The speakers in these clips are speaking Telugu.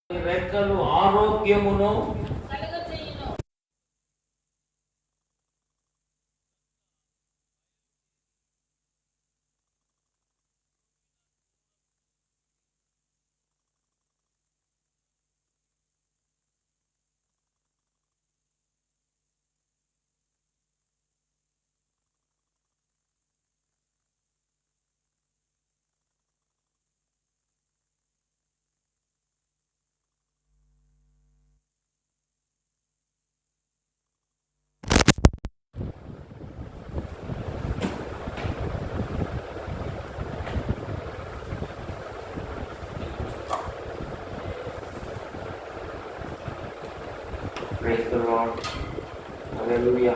రెక్కలు ఆరోగ్యమును కలుగజేయును. Praise the lord. Hallelujah.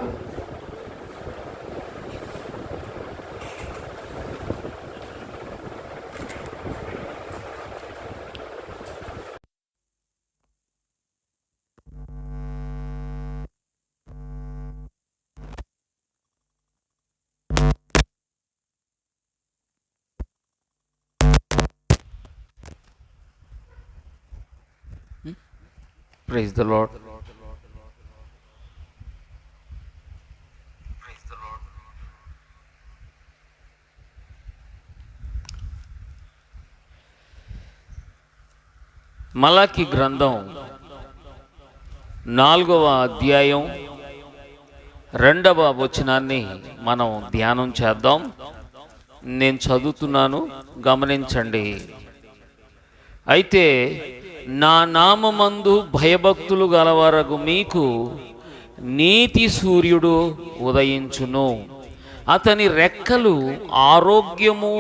Praise the lord. Malachi గ్రంథం 4వ అధ్యాయం 2వ వచనాన్ని మనం ధ్యానం చేద్దాం. నేను చదువుతున్నాను, గమనించండి. అయితే నా నామమందు భయభక్తులు గలవరగు మీకు నీతి సూర్యుడు ఉదయించును, అతని రెక్కలు ఆరోగ్యము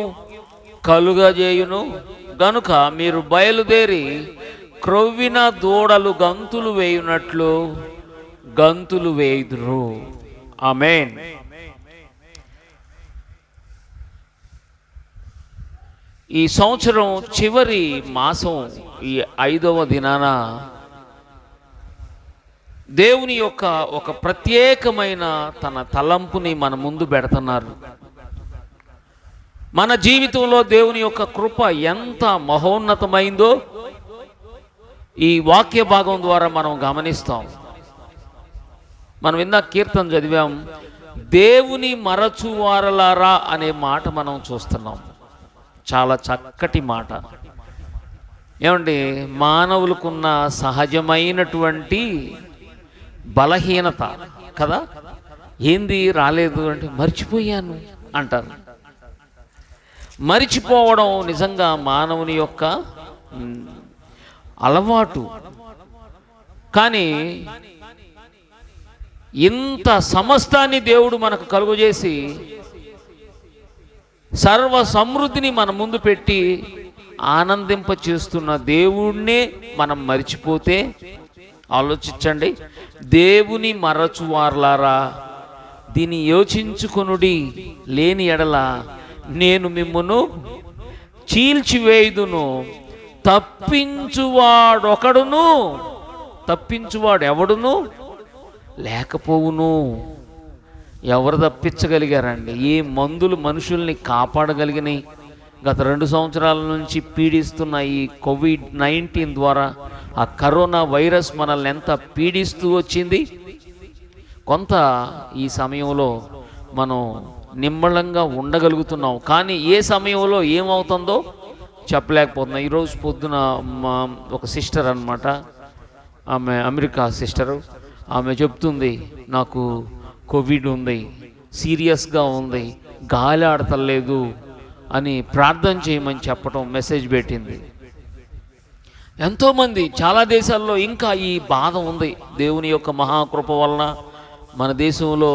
కలుగజేయును. గనుక మీరు బయలుదేరి క్రొవ్విన దూడలు గంతులు వేయునట్లు గంతులు వేయుదురు. ఆమేన్. ఈ సంవత్సరం చివరి మాసం ఈ 5వ దినాన దేవుని యొక్క ఒక ప్రత్యేకమైన తన తలంపుని మన ముందు పెడుతున్నారు. మన జీవితంలో దేవుని యొక్క కృప ఎంత మహోన్నతమైందో ఈ వాక్య భాగం ద్వారా మనం గమనిస్తాం. మనం ఇందాక కీర్తన చదివాం, దేవుని మరచువారలారా అనే మాట మనం చూస్తున్నాం. చాలా చక్కటి మాట. ఏమండి, మానవులకున్న సహజమైనటువంటి బలహీనత కదా. ఏంది రాలేదు అంటే మర్చిపోయాను అంటారు. మరిచిపోవడం నిజంగా మానవుని యొక్క అలవాటు. కానీ ఇంత సమస్తాన్ని దేవుడు మనకు కలుగజేసి సర్వ సమృద్ధిని మన ముందు పెట్టి ఆనందింప చేస్తున్న దేవుణ్ణే మనం మరిచిపోతే ఆలోచించండి. దేవుని మరచువార్లారా దీన్ని యోచించుకొనుడి, లేని ఎడల నేను మిమ్మును చీల్చివేయుదును. తప్పించువాడు ఎవడును లేకపోవును. ఎవరు తప్పించగలిగారండి? ఏ మందులు మనుషుల్ని కాపాడగలిగినాయి? గత 2 సంవత్సరాల నుంచి పీడిస్తున్న ఈ కోవిడ్-19 ద్వారా ఆ కరోనా వైరస్ మనల్ని ఎంత పీడిస్తూ వచ్చింది. కొంత ఈ సమయంలో మనం నిమ్మళంగా ఉండగలుగుతున్నాం, కానీ ఏ సమయంలో ఏమవుతుందో చెప్పలేకపోతున్నాం. ఈరోజు పొద్దున ఒక సిస్టర్ అన్నమాట, ఆమె అమెరికా సిస్టరు, ఆమె చెప్తుంది, నాకు కోవిడ్ ఉంది, సీరియస్గా ఉంది, గాలి ఆడతలేదు అని ప్రార్థన చేయమని చెప్పడం మెసేజ్ పెట్టింది. ఎంతోమంది చాలా దేశాల్లో ఇంకా ఈ బాధ ఉంది. దేవుని యొక్క మహాకృప వలన మన దేశంలో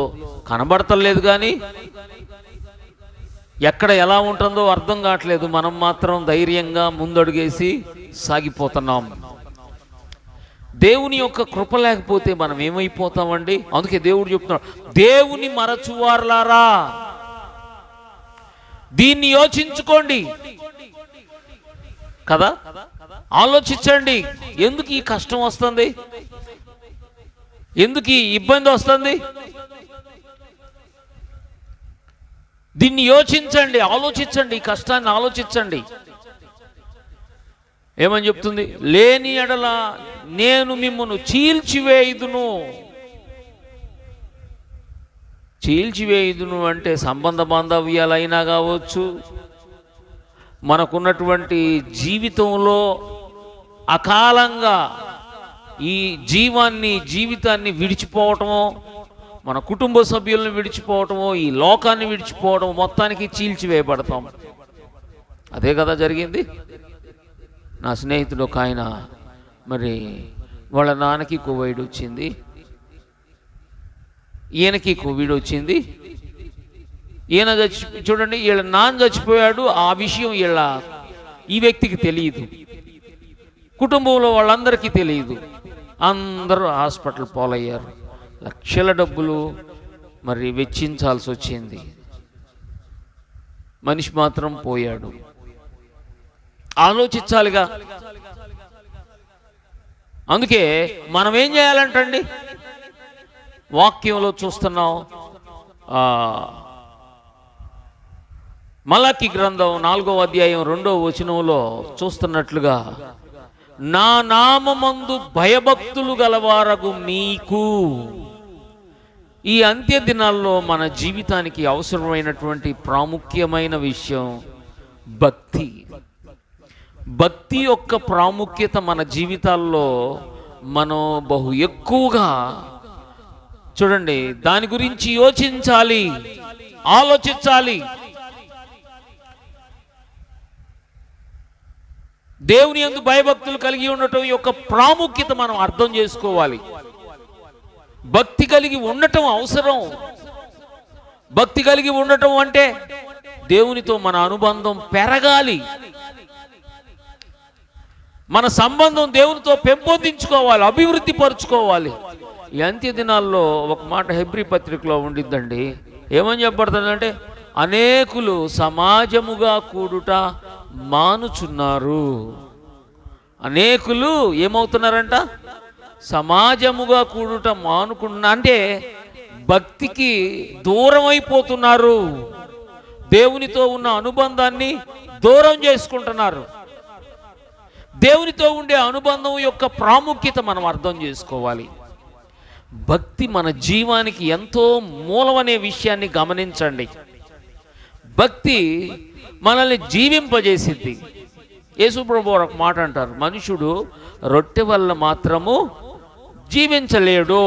కనబడతలేదు, కానీ ఎక్కడ ఎలా ఉంటుందో అర్థం కావట్లేదు. మనం మాత్రం ధైర్యంగా ముందడుగేసి సాగిపోతున్నాం. దేవుని యొక్క కృప లేకపోతే మనం ఏమైపోతామండి? అందుకే దేవుడు చెప్తున్నాడు, దేవుని మరచువార్లారా దీన్ని యోచించుకోండి కదా. ఆలోచించండి, ఎందుకు ఈ కష్టం వస్తుంది, ఎందుకు ఈ ఇబ్బంది వస్తుంది? దీన్ని యోచించండి, ఆలోచించండి, ఈ కష్టాన్ని ఆలోచించండి. ఏమని చెప్తుంది? లేని ఎడల నేను మిమ్మల్ని చీల్చివేయుదును. చీల్చివేయుదును అంటే సంబంధ బాంధవ్యాలైనా కావచ్చు, మనకున్నటువంటి జీవితంలో అకాలంగా ఈ జీవితాన్ని విడిచిపోవటమో, మన కుటుంబ సభ్యులను విడిచిపోవటమో, ఈ లోకాన్ని విడిచిపోవటం, మొత్తానికి చీల్చివేయబడతాం. అదే కదా జరిగింది. నా స్నేహితుడు ఒక ఆయన, మరి వాళ్ళ నాన్నకి కోవిడ్ వచ్చింది, ఈయనకి కోవిడ్ వచ్చింది. ఈయన చూడండి, వీళ్ళ నాన్న చచ్చిపోయాడు. ఆ విషయం ఈ వ్యక్తికి తెలియదు, కుటుంబంలో వాళ్ళందరికీ తెలియదు. అందరూ హాస్పిటల్ పాలయ్యారు. లక్షల డబ్బులు మరి వెచ్చించాల్సి వచ్చింది. మనిషి మాత్రం పోయాడు. ఆలోచించాలిగా. అందుకే మనం ఏం చేయాలంటండి, వాక్యంలో చూస్తున్నాం, మలాకి గ్రంథం 4వ అధ్యాయం 2వ వచనంలో చూస్తున్నట్లుగా, నా నామమందు భయభక్తులు గలవారగు మీకు. ఈ అంత్య దినాల్లో మన జీవితానికి అవసరమైనటువంటి ప్రాముఖ్యమైన విషయం భక్తి. భక్తి యొక్క ప్రాముఖ్యత మన జీవితాల్లో మనం బహు ఎక్కువగా చూడండి, దాని గురించి యోచించాలి, ఆలోచించాలి. దేవుని యందు భయభక్తులు కలిగి ఉండటం యొక్క ప్రాముఖ్యత మనం అర్థం చేసుకోవాలి. భక్తి కలిగి ఉండటం అవసరం. భక్తి కలిగి ఉండటం అంటే దేవునితో మన అనుబంధం పెరగాలి, మన సంబంధం దేవునితో పెంపొందించుకోవాలి, అభివృద్ధి పరుచుకోవాలి. ఈ అంత్య దినాల్లో ఒక మాట హెబ్రీ పత్రికలో ఉండిద్దండి. ఏమని చెప్పబడుతుందంటే, అనేకులు సమాజముగా కూడుట మానుచున్నారు. అనేకులు ఏమవుతున్నారంట? సమాజముగా కూడుట మానుకున్నా, అంటే భక్తికి దూరం అయిపోతున్నారు. దేవునితో ఉన్న అనుబంధాన్ని దూరం చేసుకుంటున్నారు. దేవునితో ఉండే అనుబంధం యొక్క ప్రాముఖ్యత మనం అర్థం చేసుకోవాలి. భక్తి మన జీవానికి ఎంతో మూలమనే విషయాన్ని గమనించండి. భక్తి మనల్ని జీవింపజేసిద్ది. యేసుప్రభువు ఒక మాట అంటారు, మనుషుడు రొట్టె వల్ల మాత్రము జీవించలేడు,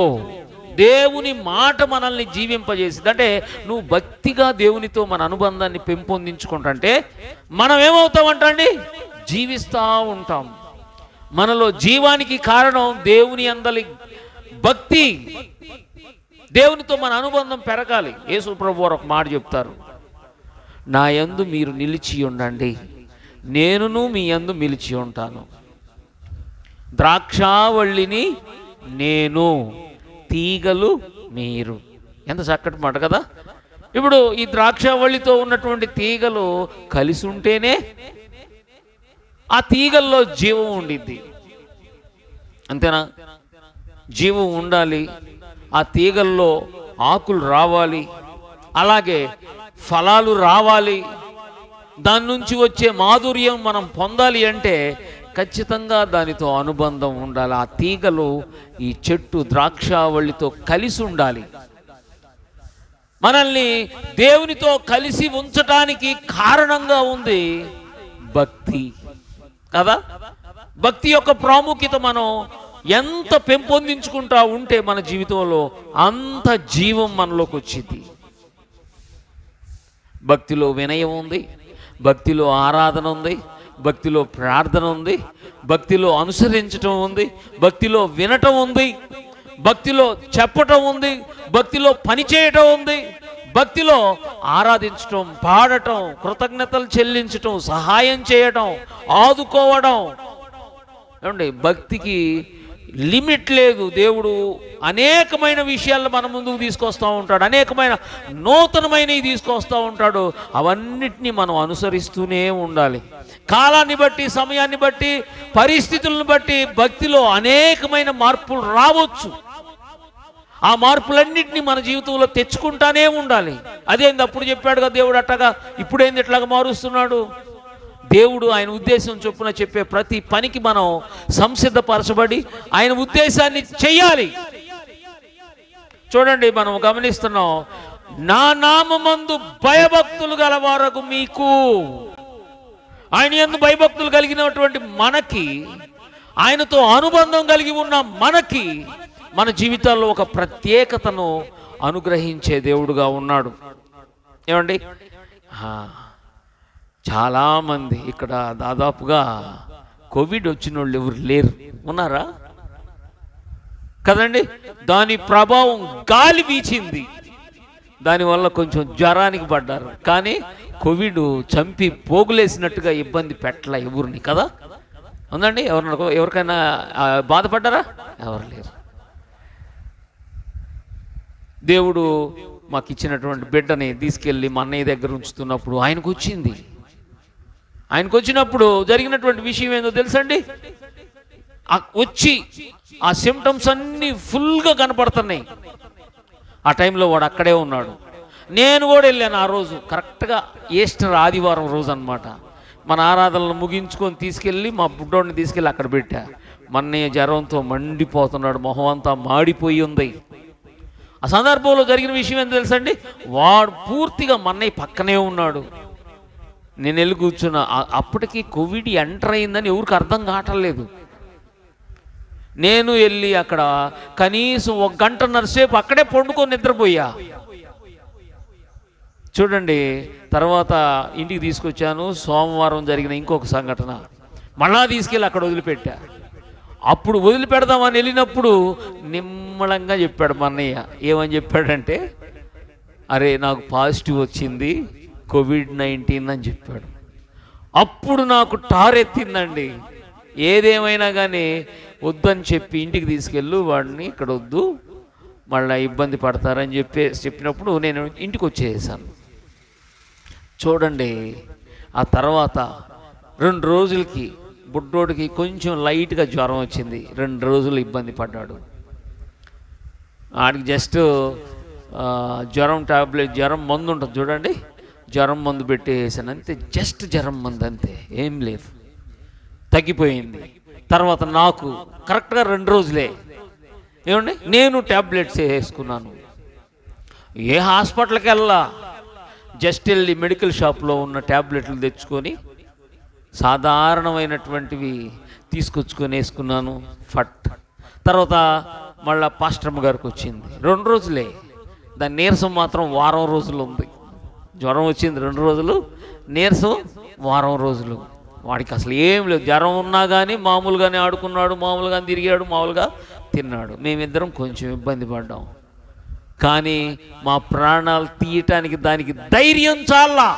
దేవుని మాట మనల్ని జీవింపజేసింది. అంటే నువ్వు భక్తిగా దేవునితో మన అనుబంధాన్ని పెంపొందించుకుంటుంటే మనం ఏమవుతామంటండి? జీవిస్తూ ఉంటాం. మనలో జీవానికి కారణం దేవుని అందలి భక్తి. దేవునితో మన అనుబంధం పెరగాలి. యేసు ప్రభువు ఒక మాట చెప్తారు, నా యందు మీరు నిలిచి ఉండండి, నేనును మీ యందు నిలిచి ఉంటాను. ద్రాక్షావళిని నేను, తీగలు మీరు. ఎంత చక్కటి మాట కదా. ఇప్పుడు ఈ ద్రాక్షావళితో ఉన్నటువంటి తీగలు కలిసి ఉంటేనే ఆ తీగల్లో జీవం ఉండిద్ది. అంతేనా? జీవం ఉండాలి, ఆ తీగల్లో ఆకులు రావాలి, అలాగే ఫలాలు రావాలి, దాని నుంచి వచ్చే మాధుర్యం మనం పొందాలి అంటే ఖచ్చితంగా దానితో అనుబంధం ఉండాలి. ఆ తీగలు ఈ చెట్టు ద్రాక్షావళితో కలిసి ఉండాలి. మనల్ని దేవునితో కలిసి ఉంచటానికి కారణంగా ఉంది భక్తి కదా. భక్తి యొక్క ప్రాముఖ్యత మనం ఎంత పెంపొందించుకుంటా ఉంటే మన జీవితంలో అంత జీవం మనలోకి వచ్చింది. భక్తిలో వినయం ఉంది, భక్తిలో ఆరాధన ఉంది, భక్తిలో ప్రార్థన ఉంది, భక్తిలో అనుసరించటం ఉంది, భక్తిలో వినటం ఉంది, భక్తిలో చెప్పటం ఉంది, భక్తిలో పనిచేయటం ఉంది, భక్తిలో ఆరాధించటం, పాడటం, కృతజ్ఞతలు చెల్లించటం, సహాయం చేయటం, ఆదుకోవడం. ఏమండి, భక్తికి లిమిట్ లేదు. దేవుడు అనేకమైన విషయాలను మన ముందుకు తీసుకొస్తూ ఉంటాడు, అనేకమైన నూతనమైనవి తీసుకొస్తూ ఉంటాడు. అవన్నిటినీ మనం అనుసరిస్తూనే ఉండాలి. కాలాన్ని బట్టి, సమయాన్ని బట్టి, పరిస్థితులను బట్టి భక్తిలో అనేకమైన మార్పులు రావచ్చు. ఆ మార్పులన్నింటినీ మన జీవితంలో తెచ్చుకుంటానే ఉండాలి. అదేంది అప్పుడు చెప్పాడు కదా దేవుడు, అట్టగా ఇప్పుడేంది ఇట్లాగా మారుస్తున్నాడు? దేవుడు ఆయన ఉద్దేశం చొప్పున చెప్పే ప్రతి పనికి మనం సంసిద్ధపరచబడి ఆయన ఉద్దేశాన్ని చెయ్యాలి. చూడండి, మనం గమనిస్తున్నాం, నా నామమందు భయభక్తులు గలవారకు మీకు. ఆయన యందు భయభక్తులు కలిగినటువంటి మనకి, ఆయనతో అనుబంధం కలిగి ఉన్న మనకి, మన జీవితాల్లో ఒక ప్రత్యేకతను అనుగ్రహించే దేవుడుగా ఉన్నాడు. ఏమండి, చాలామంది ఇక్కడ దాదాపుగా కోవిడ్ వచ్చిన వాళ్ళు ఎవరు లేరు, ఉన్నారా కదండి? దాని ప్రభావం గాలి వీచింది, దానివల్ల కొంచెం జ్వరానికి పడ్డారు, కానీ కోవిడ్ చంపి పోగులేసినట్టుగా ఇబ్బంది పెట్టలే ఎవరిని కదా. ఉందండి, ఎవరికైనా బాధపడ్డారా? ఎవరు లేరు. దేవుడు మాకు ఇచ్చినటువంటి బిడ్డని తీసుకెళ్ళి మా అన్నయ్య దగ్గర ఉంచుతున్నప్పుడు ఆయనకు వచ్చినప్పుడు జరిగినటువంటి విషయం ఏందో తెలుసండి? వచ్చి ఆ సిమ్టమ్స్ అన్నీ ఫుల్గా కనపడుతున్నాయి. ఆ టైంలో వాడు అక్కడే ఉన్నాడు. నేను కూడా వెళ్ళాను. ఆ రోజు కరెక్ట్గా ఈస్టర్ ఆదివారం రోజు అనమాట. మన ఆరాధనలు ముగించుకొని తీసుకెళ్ళి మా బుడ్డోడిని తీసుకెళ్ళి అక్కడ పెట్టా. మన్నయ్య జ్వరంతో మండిపోతున్నాడు, మొహం అంతా మాడిపోయి ఉంది. ఆ సందర్భంలో జరిగిన విషయం ఏంటో తెలుసండి? వాడు పూర్తిగా మన్నయ్య పక్కనే ఉన్నాడు. నేను వెళ్ళి కూర్చున్నా. అప్పటికి కోవిడ్ ఎంటర్ అయిందని ఎవరికి అర్థం కావట్లేదు. నేను వెళ్ళి అక్కడ కనీసం 1 గంటన్నర సేపు అక్కడే పండుకొని నిద్రపోయా. చూడండి, తర్వాత ఇంటికి తీసుకొచ్చాను. సోమవారం జరిగిన ఇంకొక సంఘటన మళ్ళా తీసుకెళ్ళి అక్కడ వదిలిపెట్టా. అప్పుడు వదిలిపెడదామని వెళ్ళినప్పుడు నిమ్మళంగా చెప్పాడు మా అన్నయ్య. ఏమని చెప్పాడంటే, అరే నాకు పాజిటివ్ వచ్చింది, కోవిడ్-19 అని చెప్పాడు. అప్పుడు నాకు టారెత్తిందండి. ఏదేమైనా కానీ వద్దని చెప్పి ఇంటికి తీసుకెళ్ళు, వాడిని ఇక్కడ వద్దు, మళ్ళీ ఇబ్బంది పడతారని చెప్పినప్పుడు నేను ఇంటికి వచ్చేసాను. చూడండి, ఆ తర్వాత 2 రోజులకి బుడ్డోడికి కొంచెం లైట్గా జ్వరం వచ్చింది. 2 రోజులు ఇబ్బంది పడ్డాడు. ఆడికి జస్ట్ జ్వరం టాబ్లెట్, జ్వరం మందు ఉంటుంది చూడండి, జ్వరం మందు పెట్టేసాను అంతే. జస్ట్ జ్వరం మందు అంతే, ఏం లేదు, తగ్గిపోయింది. తర్వాత నాకు కరెక్ట్గా 2 రోజులే ఏమండి నేను ట్యాబ్లెట్స్ వేసుకున్నాను. ఏ హాస్పిటల్కి వెళ్ళా, జస్ట్ వెళ్ళి మెడికల్ షాప్లో ఉన్న ట్యాబ్లెట్లు తెచ్చుకొని సాధారణమైనటువంటివి తీసుకొచ్చుకొని వేసుకున్నాను. తర్వాత మళ్ళీ పాస్టర్మ గారికి వచ్చింది. 2 రోజులే, దాని నీరసం మాత్రం వారం రోజులు ఉంది. జ్వరం వచ్చింది 2 రోజులు, నీరసం వారం రోజులు. వాడికి అసలు ఏం లేదు, జ్వరం ఉన్నా కానీ మామూలుగానే ఆడుకున్నాడు, మామూలుగానే తిరిగాడు, మామూలుగా తిన్నాడు. మేమిద్దరం కొంచెం ఇబ్బంది పడ్డాం, కానీ మా ప్రాణాలు తీయటానికి దానికి ధైర్యం చాలా.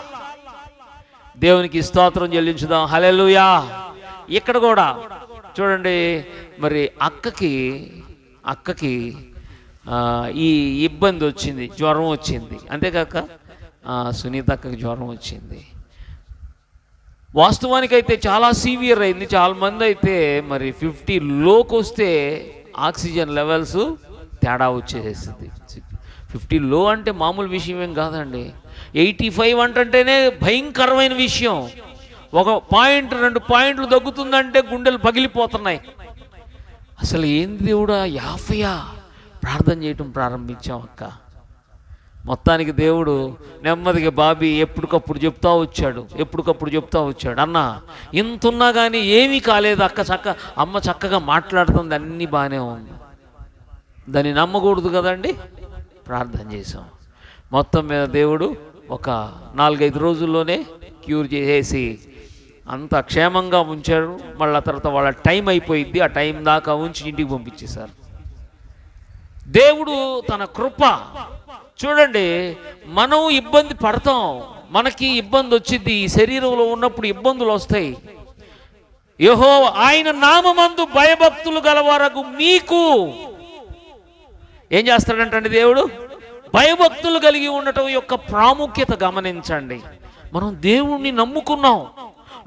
దేవునికి స్తోత్రం చెల్లించుదాం. హల్లెలూయా. ఇక్కడ కూడా చూడండి, మరి అక్కకి ఈ ఇబ్బంది వచ్చింది, జ్వరం వచ్చింది. అంతేకాక సునీత అక్కకి జ్వరం వచ్చింది. వాస్తవానికైతే చాలా సీవియర్ అయింది. చాలా మంది అయితే మరి 50 లోకి వస్తే ఆక్సిజన్ లెవెల్స్ తేడా వచ్చేస్తుంది. 50 లో అంటే మామూలు విషయం ఏం కాదండి. 85 అంటేనే భయంకరమైన విషయం. 1 పాయింట్ 2 పాయింట్లు తగ్గుతుందంటే గుండెలు పగిలిపోతున్నాయి. అసలు ఏంది దేవుడా, 50 ప్రార్థన చేయటం ప్రారంభించాం అక్క. మొత్తానికి దేవుడు నెమ్మదిగా బాబీ ఎప్పటికప్పుడు చెప్తా వచ్చాడు. అన్న ఇంతున్నా కానీ ఏమీ కాలేదు అక్క, అమ్మ చక్కగా మాట్లాడుతుంది, అన్నీ బాగానే ఉంది. దాన్ని నమ్మకూడదు కదండి. ప్రార్థన చేసాం. మొత్తం మీద దేవుడు ఒక 4-5 రోజుల్లోనే క్యూర్ చేసేసి అంత క్షేమంగా ఉంచాడు. మళ్ళీ తర్వాత వాళ్ళ టైం అయిపోయింది, ఆ టైం దాకా ఉంచి ఇంటికి పంపించేశారు. దేవుడు తన కృప. చూడండి, మనం ఇబ్బంది పడతాం, మనకి ఇబ్బంది వచ్చింది. ఈ శరీరంలో ఉన్నప్పుడు ఇబ్బందులు వస్తాయి. యెహోవా ఆయన నామమందు భయభక్తులు గలవారకు మీకు ఏం చేస్తాడంటండి దేవుడు? భయభక్తులు కలిగి ఉండటం యొక్క ప్రాముఖ్యత గమనించండి. మనం దేవుణ్ణి నమ్ముకున్నాం,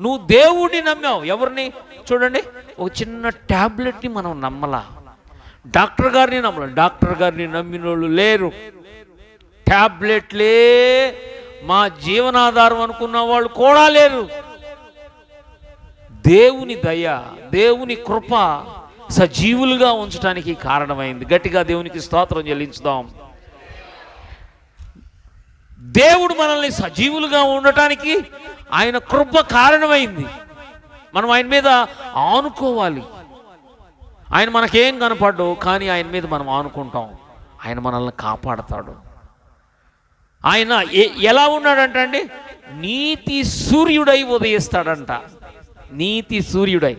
నువ్వు దేవుణ్ణి నమ్మావు. ఎవరిని? చూడండి, ఒక చిన్న ట్యాబ్లెట్ని మనం నమ్మలా, డాక్టర్ గారిని నమ్మలా. డాక్టర్ గారిని నమ్మిన వాళ్ళు లేరు. ట్యాబ్లెట్లే మా జీవనాధారం అనుకున్న వాళ్ళు కూడా లేరు. దేవుని దయ, దేవుని కృప సజీవులుగా ఉంచడానికి కారణమైంది. గట్టిగా దేవునికి స్తోత్రం చెల్లించుదాం. దేవుడు మనల్ని సజీవులుగా ఉండటానికి ఆయన కృప కారణమైంది. మనం ఆయన మీద ఆనుకోవాలి. ఆయన మనకేం కనపడ్డు, కానీ ఆయన మీద మనం ఆనుకుంటాం. ఆయన మనల్ని కాపాడతాడు. ఆయన ఎలా ఉన్నాడంట అండి? నీతి సూర్యుడై ఉదయిస్తాడంట. నీతి సూర్యుడై.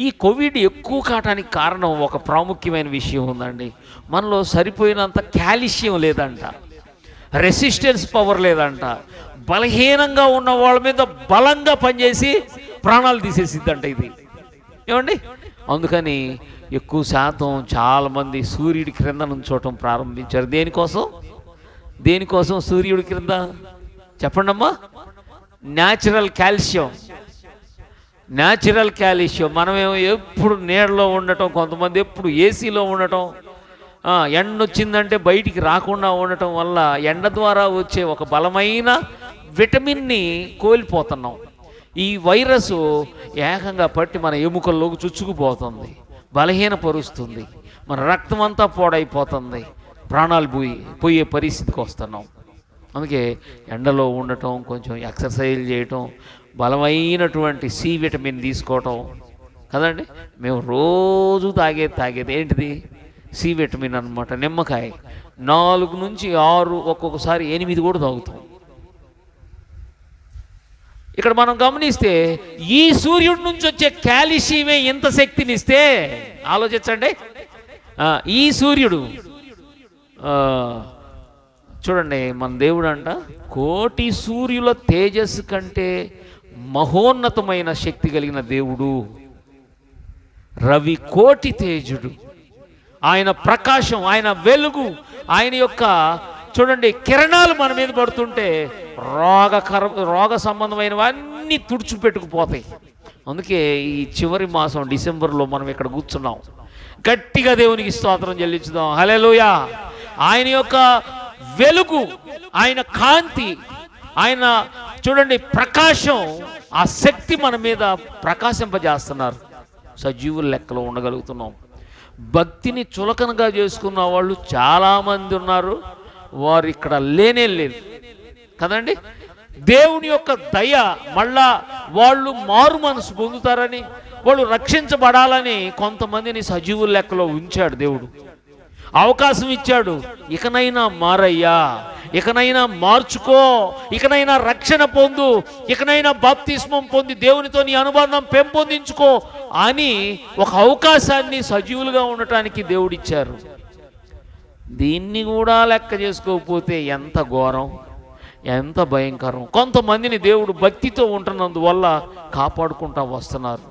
ఈ కోవిడ్ ఎక్కువ కావటానికి కారణం ఒక ప్రాముఖ్యమైన విషయం ఉందండి. మనలో సరిపోయినంత కాల్షియం లేదంట, రెసిస్టెన్స్ పవర్ లేదంట. బలహీనంగా ఉన్న వాళ్ళ మీద బలంగా పనిచేసి ప్రాణాలు తీసేసిద్దంట ఇది. ఏమండి? అందుకని ఎక్కువ శాతం చాలామంది సూర్యుడి క్రింద నుంచోవటం ప్రారంభించారు. దేనికోసం సూర్యుడి క్రింద చెప్పండి అమ్మా? Natural calcium. మనమేమో ఎప్పుడు నీడలో ఉండటం, కొంతమంది ఎప్పుడు ఏసీలో ఉండటం, ఎండ వచ్చిందంటే బయటికి రాకుండా ఉండటం వల్ల ఎండ ద్వారా వచ్చే ఒక బలమైన విటమిన్ని కోల్పోతున్నాం. ఈ వైరస్ ఏకంగా పట్టి మన ఎముకల్లోకి చుచ్చుకుపోతుంది, బలహీనపరుస్తుంది, మన రక్తం అంతా పాడైపోతుంది, ప్రాణాలు పోయే పరిస్థితికి వస్తున్నాం. అందుకే ఎండలో ఉండటం, కొంచెం ఎక్సర్సైజ్ చేయటం, బలమైనటువంటి సి విటమిన్ తీసుకోవటం కదండి. మేము రోజు తాగేది ఏంటిది? సి విటమిన్ అన్నమాట. నిమ్మకాయ 4 నుంచి 6, ఒక్కొక్కసారి 8 కూడా తాగుతాం. ఇక్కడ మనం గమనిస్తే ఈ సూర్యుడి నుంచి వచ్చే కాల్షియమే ఇంత శక్తినిస్తే ఆలోచించండి. ఈ సూర్యుడు చూడండి, మన దేవుడు అంట కోటి సూర్యుల తేజస్సు కంటే మహోన్నతమైన శక్తి కలిగిన దేవుడు. రవి కోటి తేజుడు. ఆయన ప్రకాశం, ఆయన వెలుగు, ఆయన యొక్క చూడండి కిరణాలు మన మీద పడుతుంటే రోగ సంబంధమైనవన్నీ తుడిచిపెట్టుకుపోతాయి. అందుకే ఈ చివరి మాసం డిసెంబర్లో మనం ఇక్కడ కూర్చున్నాం. గట్టిగా దేవునికి స్తోత్రం చెల్లించుదాం. హల్లెలూయా. ఆయన యొక్క వెలుగు, ఆయన కాంతి, ఆయన చూడండి ప్రకాశం, ఆ శక్తి మన మీద ప్రకాశింపజేస్తున్నారు. సజీవుల లెక్కలో ఉండగలుగుతున్నాం. భక్తిని చులకనగా చేసుకున్న వాళ్ళు చాలామంది ఉన్నారు. వారు ఇక్కడ లేనే లేదు కదండి. దేవుని యొక్క దయ, మళ్ళా వాళ్ళు మారు మనసు పొందుతారని, వాళ్ళు రక్షించబడాలని కొంతమందిని సజీవుల లెక్కలో ఉంచాడు దేవుడు. అవకాశం ఇచ్చాడు. ఇకనైనా మారయ్యా, ఇకనైనా మార్చుకో, ఇకనైనా రక్షణ పొందు, ఇకనైనా బాప్తిస్మం పొంది దేవునితో నీ అనుబంధం పెంపొందించుకో అని ఒక అవకాశాన్ని సజీవులుగా ఉండటానికి దేవుడిచ్చారు. దీన్ని కూడా లెక్క చేసుకోకపోతే ఎంత ఘోరం, ఎంత భయంకరం. కొంతమందిని దేవుడు భక్తితో ఉంటున్నందువల్ల కాపాడుకుంటా వస్తున్నారు.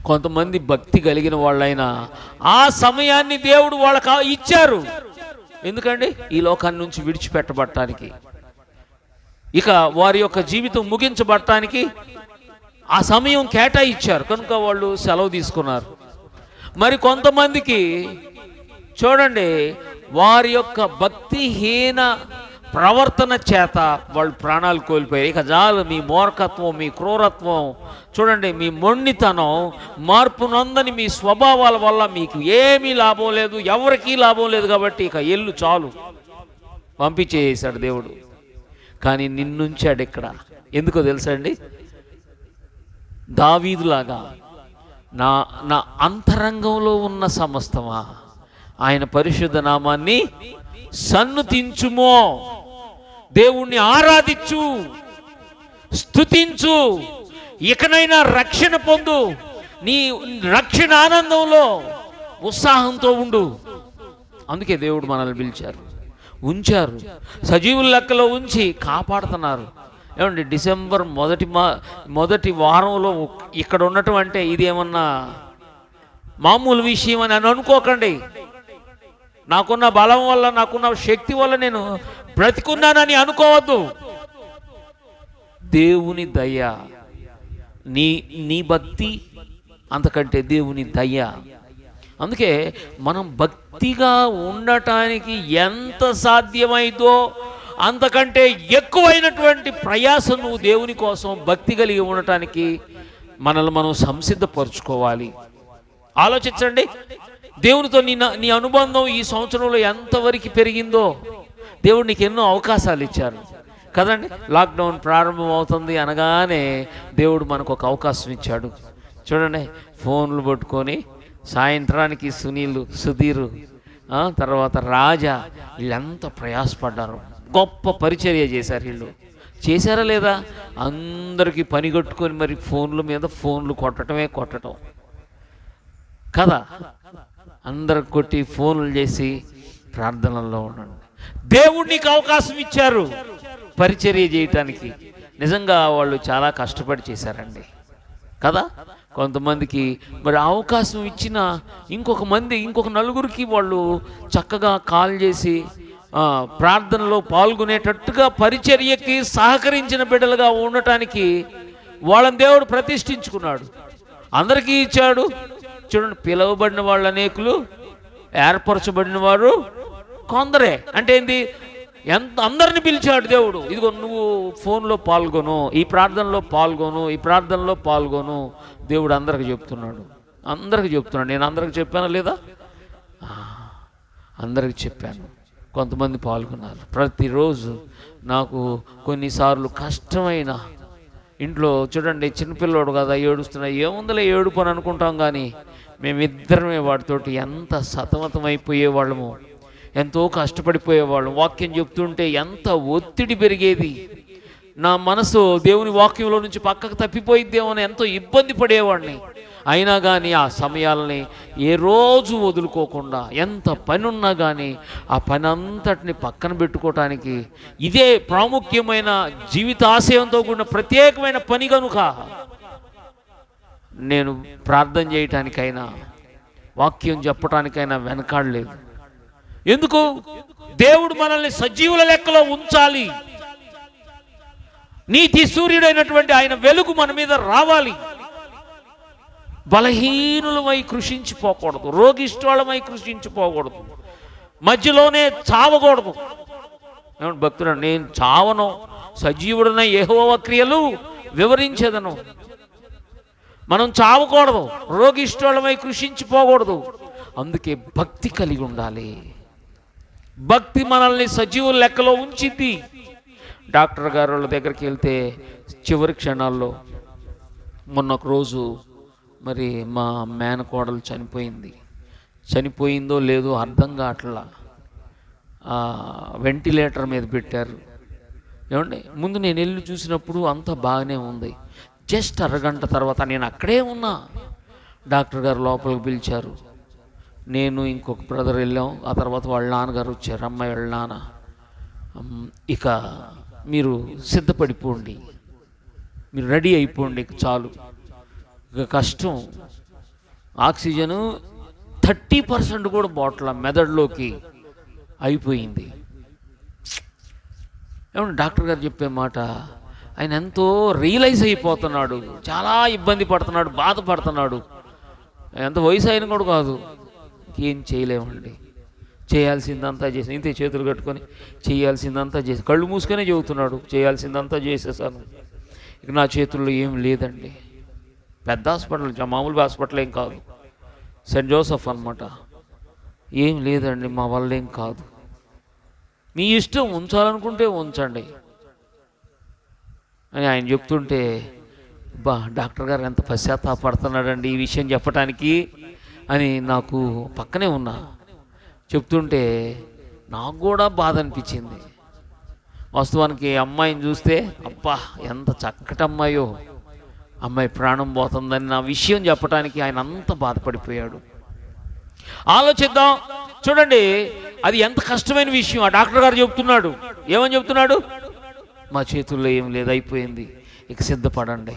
కొంతమంది భక్తి కలిగిన వాళ్ళైనా ఆ సమయాన్ని దేవుడు వాళ్ళకి ఇచ్చారు. ఎందుకండి? ఈ లోకాన్ని నుంచి విడిచిపెట్టబడటానికి, ఇక వారి యొక్క జీవితం ముగించబడటానికి ఆ సమయం కేటాయించారు. కనుక వాళ్ళు సెలవు తీసుకున్నారు. మరి కొంతమందికి చూడండి వారి యొక్క భక్తిహీన ప్రవర్తన చేత వాళ్ళు ప్రాణాలు కోల్పోయారు. ఇక చాలు, మీ మూర్ఖత్వం, మీ క్రూరత్వం, చూడండి మీ మొండితనం, మార్పు నొందని మీ స్వభావాల వల్ల మీకు ఏమీ లాభం లేదు, ఎవరికీ లాభం లేదు. కాబట్టి ఇక ఎల్లు చాలు, పంపించేసాడు దేవుడు. కానీ నిన్నుంచాడు ఇక్కడ. ఎందుకో తెలుసా అండి? దావీదులాగా నా అంతరంగంలో ఉన్న సమస్తమా ఆయన పరిశుద్ధ నామాన్ని సన్నుతించుమో, దేవుణ్ణి ఆరాధించు, స్తుతించు, ఇకనైనా రక్షణ పొందు, నీ రక్షణ ఆనందంలో ఉత్సాహంతో ఉండు. అందుకే దేవుడు మనల్ని పిలిచారు, ఉంచారు, సజీవుల లెక్కలో ఉంచి కాపాడుతున్నారు. ఏమండి, డిసెంబర్ మొదటి వారంలో ఇక్కడ ఉండటం అంటే ఇదేమన్నా మామూలు విషయం అని అనుకోకండి. నాకున్న బలం వల్ల, నాకున్న శక్తి వల్ల నేను బ్రతికున్నానని అనుకోవద్దు. దేవుని దయ, నీ భక్తి అంతకంటే దేవుని దయ. అందుకే మనం భక్తిగా ఉండటానికి ఎంత సాధ్యమైందో అంతకంటే ఎక్కువైనటువంటి ప్రయాసం నువ్వు దేవుని కోసం భక్తి కలిగి ఉండటానికి మనల్ని మనం సంసిద్ధపరచుకోవాలి. ఆలోచించండి, దేవునితో నీ అనుబంధం ఈ సంవత్సరంలో ఎంతవరకు పెరిగిందో. దేవుడు నీకు ఎన్నో అవకాశాలు ఇచ్చారు కదండి. లాక్డౌన్ ప్రారంభం అవుతుంది అనగానే దేవుడు మనకు ఒక అవకాశం ఇచ్చాడు. చూడండి, ఫోన్లు పట్టుకొని సాయంత్రానికి సుధీరు తర్వాత రాజా వీళ్ళంతా ప్రయాసపడ్డారు, గొప్ప పరిచర్య చేశారు. వీళ్ళు చేశారా లేదా? అందరికీ పని కట్టుకొని మరి ఫోన్ల మీద ఫోన్లు కొట్టడం కదా. అందరికి కొట్టి ఫోన్లు చేసి ప్రార్థనల్లో ఉండండి. దేవుడు నీకు అవకాశం ఇచ్చారు పరిచర్య చేయటానికి. నిజంగా వాళ్ళు చాలా కష్టపడి చేశారండి కదా. కొంతమందికి మరి అవకాశం ఇచ్చిన ఇంకొక నలుగురికి వాళ్ళు చక్కగా కాల్ చేసి ప్రార్థనలో పాల్గొనేటట్టుగా పరిచర్యకి సహకరించిన బిడ్డలుగా ఉండటానికి వాళ్ళని దేవుడు ప్రతిష్ఠించుకున్నాడు. అందరికీ ఇచ్చాడు. చూడండి, పిలువబడిన వాళ్ళు అనేకులు, ఏర్పరచబడిన వారు కొందరే. అంటే ఏంది? అందరిని పిలిచాడు దేవుడు. ఇదిగో నువ్వు ఫోన్లో పాల్గొను, ఈ ప్రార్థనలో పాల్గొను. దేవుడు అందరికి చెప్తున్నాడు. నేను అందరికి చెప్పానా లేదా? అందరికి చెప్పాను. కొంతమంది పాల్గొన్నారు. ప్రతిరోజు నాకు కొన్నిసార్లు కష్టమైన ఇంట్లో చూడండి, చిన్నపిల్లోడు కదా, ఏడుస్తున్నా, ఏముందలే ఏడుపు అని అనుకుంటాం. కానీ మేమిద్దరమే వాటితోటి ఎంత సతమతం అయిపోయేవాళ్ళము, ఎంతో కష్టపడిపోయేవాళ్ళం. వాక్యం చెప్తుంటే ఎంత ఒత్తిడి పెరిగేది. నా మనసు దేవుని వాక్యంలో నుంచి పక్కకు తప్పిపోయిద్దేమో అని ఎంతో ఇబ్బంది పడేవాడిని. అయినా కానీ ఆ సమయాలని ఏ రోజు వదులుకోకుండా, ఎంత పని ఉన్నా కానీ ఆ పని అంతటిని పక్కన పెట్టుకోవటానికి ఇదే ప్రాముఖ్యమైన జీవితాశయంతో కూడిన ప్రత్యేకమైన పని కనుక నేను ప్రార్థన చేయటానికైనా వాక్యం చెప్పటానికైనా వెనకాడలేదు. ఎందుకు? దేవుడు మనల్ని సజీవుల లెక్కలో ఉంచాలి. నీతి సూర్యుడైనటువంటి ఆయన వెలుగు మన మీద రావాలి. బలహీనులమై కృషించిపోకూడదు, రోగిష్ఠులమై కృషించిపోకూడదు, మధ్యలోనే చావకూడదు. భక్తుడు, నేను చావను, సజీవుడైన యెహోవా క్రియలు వివరించేదను. మనం చావకూడదు, రోగిష్ఠులమై కృషించిపోకూడదు. అందుకే భక్తి కలిగి ఉండాలి. భక్తి మనల్ని సజీవుల లెక్కలో ఉంచిద్ది. డాక్టర్ గారు వాళ్ళ దగ్గరికి వెళ్తే చివరి క్షణాల్లో మొన్న ఒక రోజు మరి మా మేనకోడలు చనిపోయిందో లేదో అర్థం కావట్లా. వెంటిలేటర్ మీద పెట్టారు. ఏమండి, ముందు నేను వెళ్ళి చూసినప్పుడు అంతా బాగానే ఉంది. జస్ట్ అరగంట తర్వాత నేను అక్కడే ఉన్నా. డాక్టర్ గారు లోపలికి పిలిచారు. నేను ఇంకొక బ్రదర్ వెళ్ళాం. ఆ తర్వాత వాళ్ళ నాన్నగారు వచ్చారు, అమ్మాయి వాళ్ళ నాన్న. ఇక మీరు సిద్ధపడిపోండి, మీరు రెడీ అయిపోండి, చాలు, ఇక కష్టం. ఆక్సిజను 30% కూడా బాటిల్ మెదడులోకి అయిపోయింది. ఏమన్నా డాక్టర్ గారు చెప్పే మాట, ఆయన ఎంతో రియలైజ్ అయిపోతున్నాడు, చాలా ఇబ్బంది పడుతున్నాడు, బాధపడుతున్నాడు. ఎంత వయసు అయిన కూడా కాదు. ఏం చేయలేమండి, చేయాల్సిందంతా చేసి ఇంతే చేతులు కట్టుకొని చేయాల్సిందంతా చేసి కళ్ళు మూసుకొనే చెబుతున్నాడు, చేయాల్సిందంతా చేసేసాను, ఇక నా చేతుల్లో ఏం లేదండి. పెద్ద హాస్పిటల్, మామూలు హాస్పిటల్ ఏం కాదు, సెయింట్ జోసెఫ్ అన్నమాట. ఏం లేదండి, మా వల్ల ఏం కాదు. మీ ఇష్టం, ఉంచాలనుకుంటే ఉంచండి అని ఆయన చెప్తుంటే, డాక్టర్ గారు ఎంత పశ్చాత్తాపడుతున్నాడండి ఈ విషయం చెప్పడానికి అని నాకు పక్కనే ఉన్నా చెప్తుంటే నాకు కూడా బాధ అనిపించింది. వాస్తవానికి అమ్మాయిని చూస్తే అబ్బా ఎంత చక్కటి అమ్మాయో, అమ్మాయి ప్రాణం పోతుందని నా విషయం చెప్పడానికి ఆయన అంత బాధపడిపోయాడు. ఆలోచిద్దాం, చూడండి అది ఎంత కష్టమైన విషయం. ఆ డాక్టర్ గారు చెప్తున్నాడు, ఏమని చెప్తున్నాడు? మా చేతుల్లో ఏం లేదు, అయిపోయింది, ఇక సిద్ధపడండి.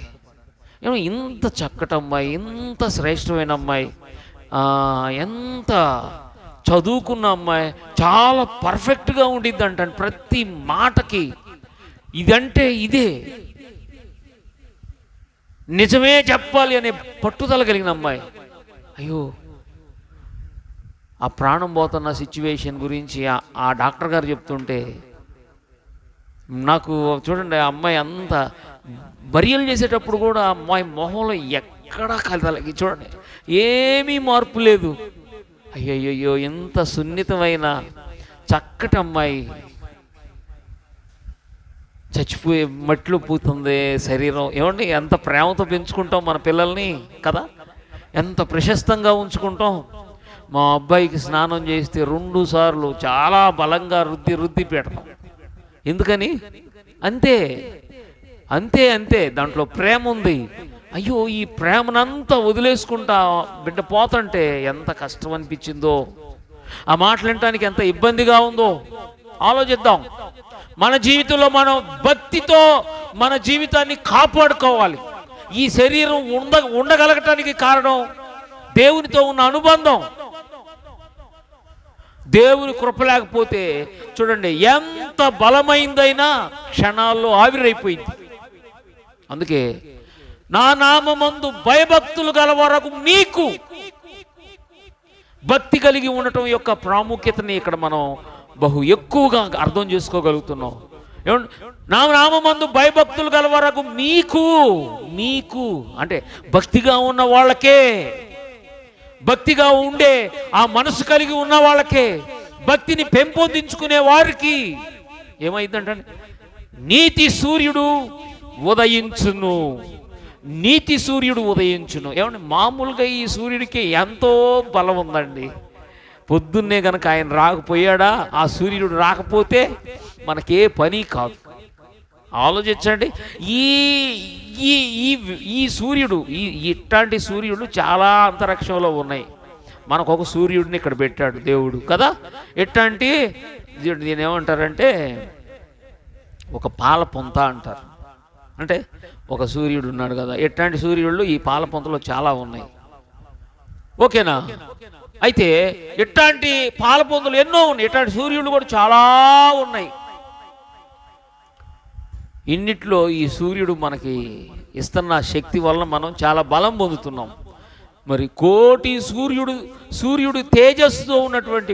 ఏమో ఇంత చక్కటి అమ్మాయి, ఇంత శ్రేష్టమైన అమ్మాయి, ఎంత చదువుకున్న అమ్మాయి, చాలా పర్ఫెక్ట్గా ఉండిద్దంట ప్రతి మాటకి. ఇదంటే ఇదే నిజమే చెప్పాలి అనే పట్టుదల కలిగిన అమ్మాయి. అయ్యో, ఆ ప్రాణం పోతున్న సిచ్యువేషన్ గురించి ఆ డాక్టర్ గారు చెప్తుంటే నాకు చూడండి, ఆ అమ్మాయి అంత బరియలు చేసేటప్పుడు కూడా అమ్మాయి మొహంలో ఎక్కడా కలతలకి చూడండి, ఏమీ మార్పు లేదు. అయ్యయ్యో, ఎంత సున్నితమైన చక్కటి అమ్మాయి చచ్చిపోయే మట్టిలో పూతుంది శరీరం. ఏమండి, ఎంత ప్రేమతో పెంచుకుంటాం మన పిల్లల్ని కదా, ఎంత ప్రశస్తంగా ఉంచుకుంటాం. మా అబ్బాయికి స్నానం చేస్తే 2 సార్లు చాలా బలంగా రుద్ది పెడతాం. ఎందుకని? అంతే అంతే అంతే, దాంట్లో ప్రేమ ఉంది. అయ్యో, ఈ ప్రేమనంతా వదిలేసుకుంటా బిడ్డ పోతుంటే ఎంత కష్టం అనిపించిందో, ఆ మాటలు వినటానికి ఎంత ఇబ్బందిగా ఉందో ఆలోచిద్దాం. మన జీవితంలో మనం భక్తితో మన జీవితాన్ని కాపాడుకోవాలి. ఈ శరీరం ఉండగలగటానికి కారణం దేవునితో ఉన్న అనుబంధం. దేవుని కృప లేకపోతే చూడండి, ఎంత బలమైందైనా క్షణాల్లో ఆవిరైపోయింది. అందుకే నా నామమందు భయభక్తులు గల వరకు మీకు భక్తి కలిగి ఉండటం యొక్క ప్రాముఖ్యతని ఇక్కడ మనం బహు ఎక్కువగా అర్థం చేసుకోగలుగుతున్నాం. ఏమంటే, నా నామమందు భయభక్తులు గల వరకు మీకు అంటే భక్తిగా ఉన్న వాళ్ళకే, భక్తిగా ఉండే ఆ మనసు కలిగి ఉన్న వాళ్ళకే, భక్తిని పెంపొందించుకునే వారికి ఏమైందంటే నీతి సూర్యుడు ఉదయించును. నీతి సూర్యుడు ఉదయించును. ఏమంటే, మామూలుగా ఈ సూర్యుడికి ఎంతో బలం ఉందండి. పొద్దున్నే కనుక ఆయన రాకపోయాడా, ఆ సూర్యుడు రాకపోతే మనకే పని కాదు. ఆలోచించండి. ఈ సూర్యుడు ఇట్లాంటి సూర్యుడు చాలా అంతరిక్షంలో ఉన్నాయి. మనకు ఒక సూర్యుడిని ఇక్కడ పెట్టాడు దేవుడు కదా. ఎట్లాంటి దీని ఏమంటారంటే ఒక పాల పొంత అంటారు. అంటే ఒక సూర్యుడు ఉన్నాడు కదా, ఎట్లాంటి సూర్యుళ్ళు ఈ పాల పొంతలో చాలా ఉన్నాయి. ఓకేనా? అయితే ఇట్లాంటి పాల పొందులు ఎన్నో ఉన్నాయి, ఇట్లాంటి సూర్యుళ్ళు కూడా చాలా ఉన్నాయి. ఇన్నిట్లో ఈ సూర్యుడు మనకి ఇస్తున్న శక్తి వలన మనం చాలా బలం పొందుతున్నాం. మరి కోటి సూర్యుడు తేజస్సుతో ఉన్నటువంటి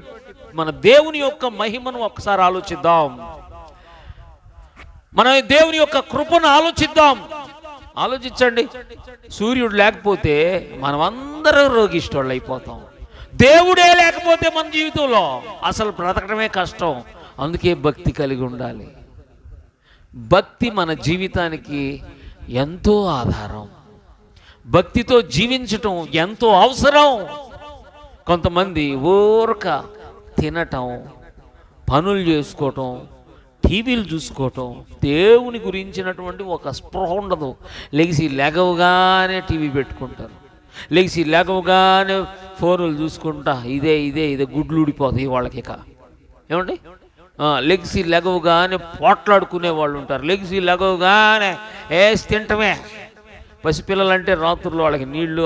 మన దేవుని యొక్క మహిమను ఒక్కసారి ఆలోచిద్దాం. మనం దేవుని యొక్క కృపను ఆలోచించండి. సూర్యుడు లేకపోతే మనం అందరం రోగిష్టోళ్ళు అయిపోతాం. దేవుడే లేకపోతే మన జీవితంలో అసలు బ్రతకడమే కష్టం. అందుకే భక్తి కలిగి ఉండాలి. భక్తి మన జీవితానికి ఎంతో ఆధారం. భక్తితో జీవించటం ఎంతో అవసరం. కొంతమంది ఊరక తినటం, పనులు చేసుకోవటం, టీవీలు చూసుకోవటం, దేవుని గురించినటువంటి ఒక స్పృహ ఉండదు. లెగవగానే టీవీ పెట్టుకుంటారు, లెగవగానే ఫోన్లు చూసుకుంటా ఇదే గుడ్లు ఊడిపోతాయి వాళ్ళకి. ఇక ఏమండి, లెగవగానే పోట్లాడుకునే వాళ్ళు ఉంటారు. లెగవగానే వేసి తింటమే. పసిపిల్లలంటే రాత్రులు వాళ్ళకి నీళ్లు